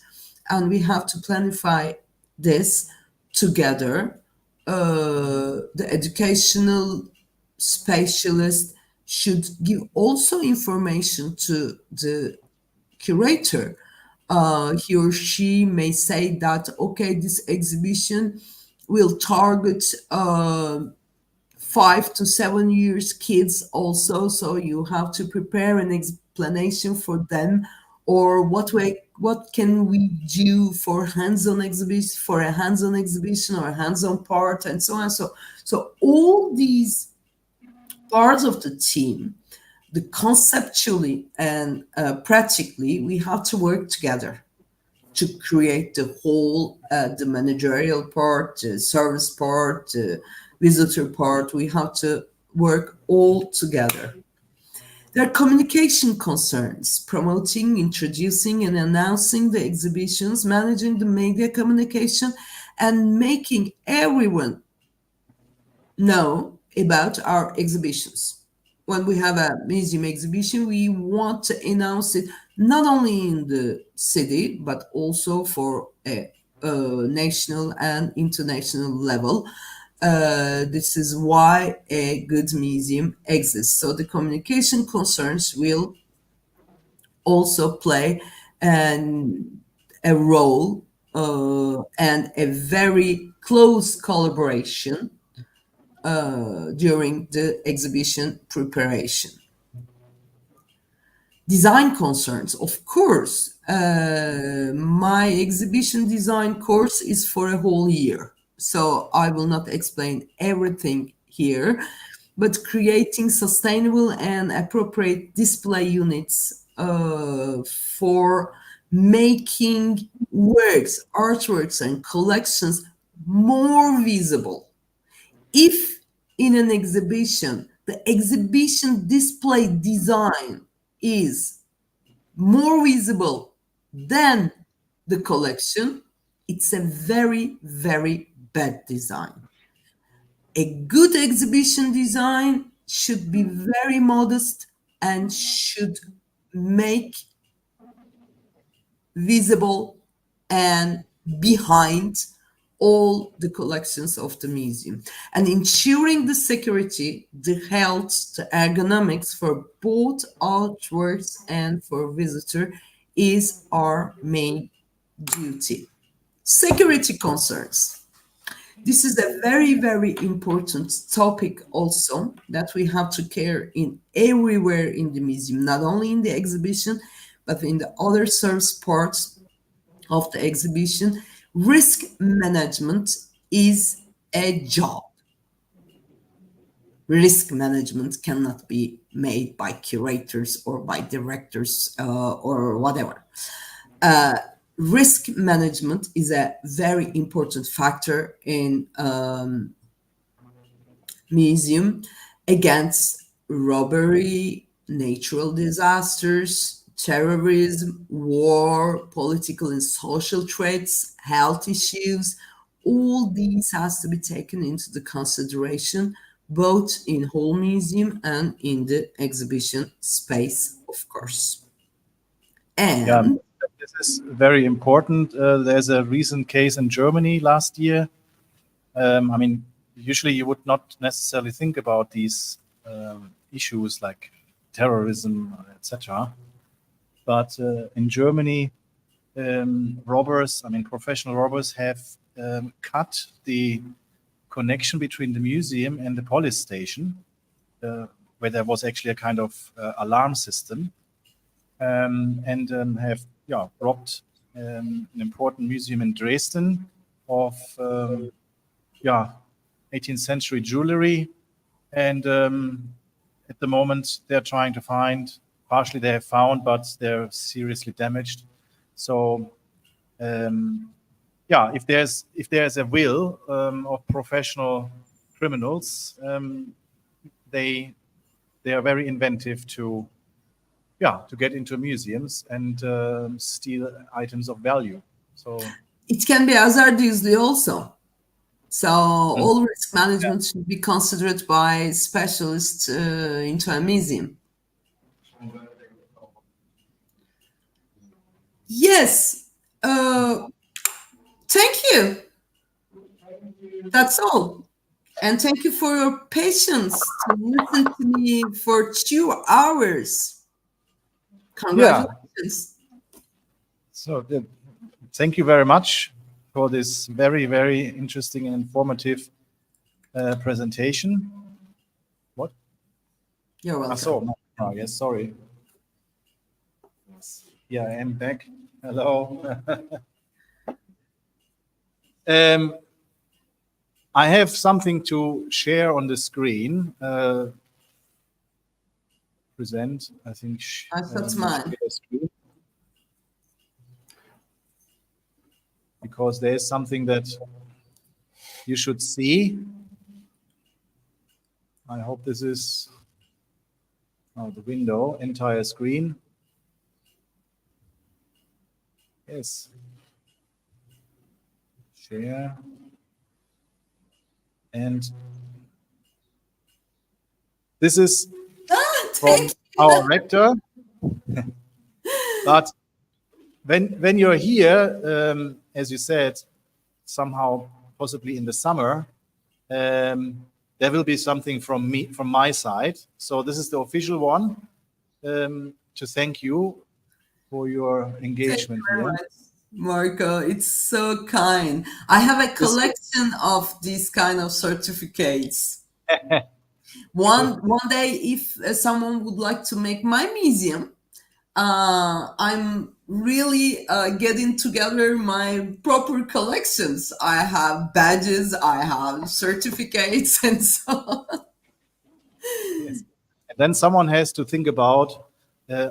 And we have to planify this together. The educational specialist should give also information to the curator. He or she may say that, okay, this exhibition will target 5 to 7 years kids also, so you have to prepare an explanation for them, or what can we do for hands-on exhibition, for a hands-on exhibition or a hands-on part, and so on. So all these parts of the team, the conceptually and practically, we have to work together to create the whole, the managerial part, the service part, the visitor part. We have to work all together. There are communication concerns, promoting, introducing, and announcing the exhibitions, managing the media communication, and making everyone know about our exhibitions. When we have a museum exhibition, we want to announce it not only in the city, but also for a national and international level. This is why a good museum exists. So the communication concerns will also play a role and a very close collaboration during the exhibition preparation. Design concerns, of course. My exhibition design course is for a whole year, so I will not explain everything here, but creating sustainable and appropriate display units for making works, artworks, and collections more visible. If in an exhibition, the exhibition display design is more visible than the collection, it's a very, very bad design. A good exhibition design should be very modest and should make visible and behind all the collections of the museum, and ensuring the security, the health, the ergonomics for both artworks and for visitor is our main duty. Security concerns. This is a very, very important topic also that we have to care in everywhere in the museum, not only in the exhibition, but in the other service parts of the exhibition. Risk management is a job. Risk management cannot be made by curators or by directors or whatever. Risk management is a very important factor in museum against robbery, natural disasters, terrorism, war, political and social threats, health issues. All these has to be taken into the consideration, both in whole museum and in the exhibition space, of course. And Yeah, this is very important. There's a recent case in Germany last year. I mean, usually you would not necessarily think about these issues like terrorism, etc. But in Germany, robbers, I mean professional robbers, have cut the connection between the museum and the police station, where there was actually a kind of alarm system, and have robbed an important museum in Dresden of 18th century jewelry, and at the moment they're trying to find. Partially they have found, but they're seriously damaged. So if there's a will of professional criminals, they are very inventive to get into museums and steal items of value. So It can be hazardously also. So all risk management should be considered by specialists into a museum. Yes. Thank you. That's all. And thank you for your patience to listen to me for 2 hours. Congratulations. So thank you very much for this very, very interesting and informative presentation. What? You're welcome. Yes, sorry. Yeah, I am back. Hello. I have something to share on the screen. Present, I think. That's mine. Because there's something that you should see. I hope this is the window, entire screen. Yes. Share. And this is from our rector. But when you're here, as you said, somehow possibly in the summer, there will be something from my side. So this is the official one, to thank you for your engagement here. Marco, it's so kind. I have a collection of these kind of certificates. One day, if someone would like to make my museum, I'm really getting together my proper collections. I have badges, I have certificates, and so on. Yes. And then someone has to think about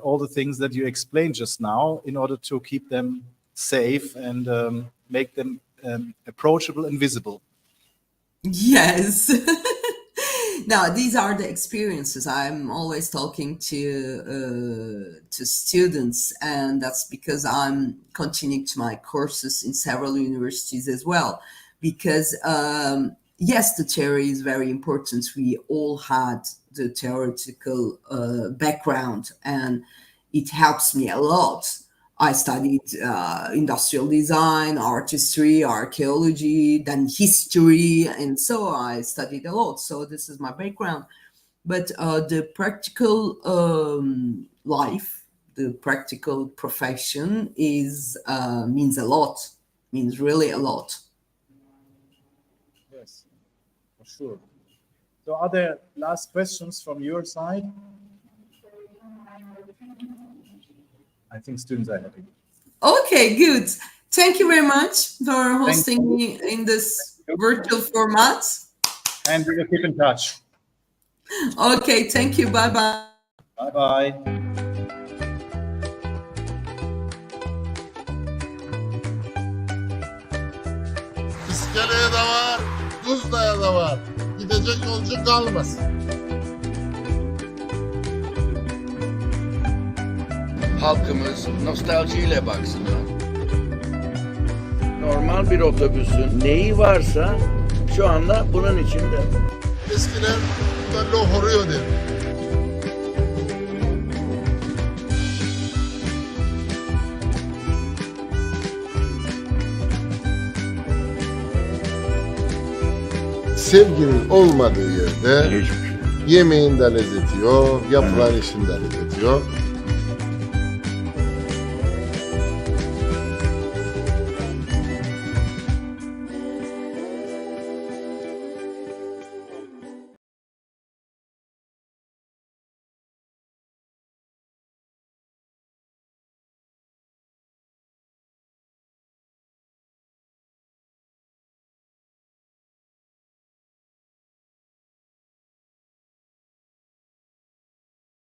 all the things that you explained just now in order to keep them safe and make them approachable and visible. Yes. Now, these are the experiences. I'm always talking to students, and that's because I'm continuing to my courses in several universities as well. Because yes, the theory is very important. We all had the theoretical background, and it helps me a lot. I studied industrial design, art history, archaeology, then history, and so I studied a lot. So this is my background. But the practical life, the practical profession means a lot, means really a lot. Yes, for sure. So are there last questions from your side? I think students are happy. Okay, good. Thank you very much for hosting me in this virtual format. And we will keep in touch. Okay, thank you. Bye-bye. Bye-bye. İskeleye de var, Tuzla'ya da var. Gidecek yolcu kalmasın. Halkımız nostaljiyle baksınlar. Normal bir otobüsün neyi varsa şu anda bunun içinde. Eskiler burada lohoruyor dedi. Sevginin olmadığı yerde Yemeğin de lezzeti yok, yapılan işin de lezzeti yok.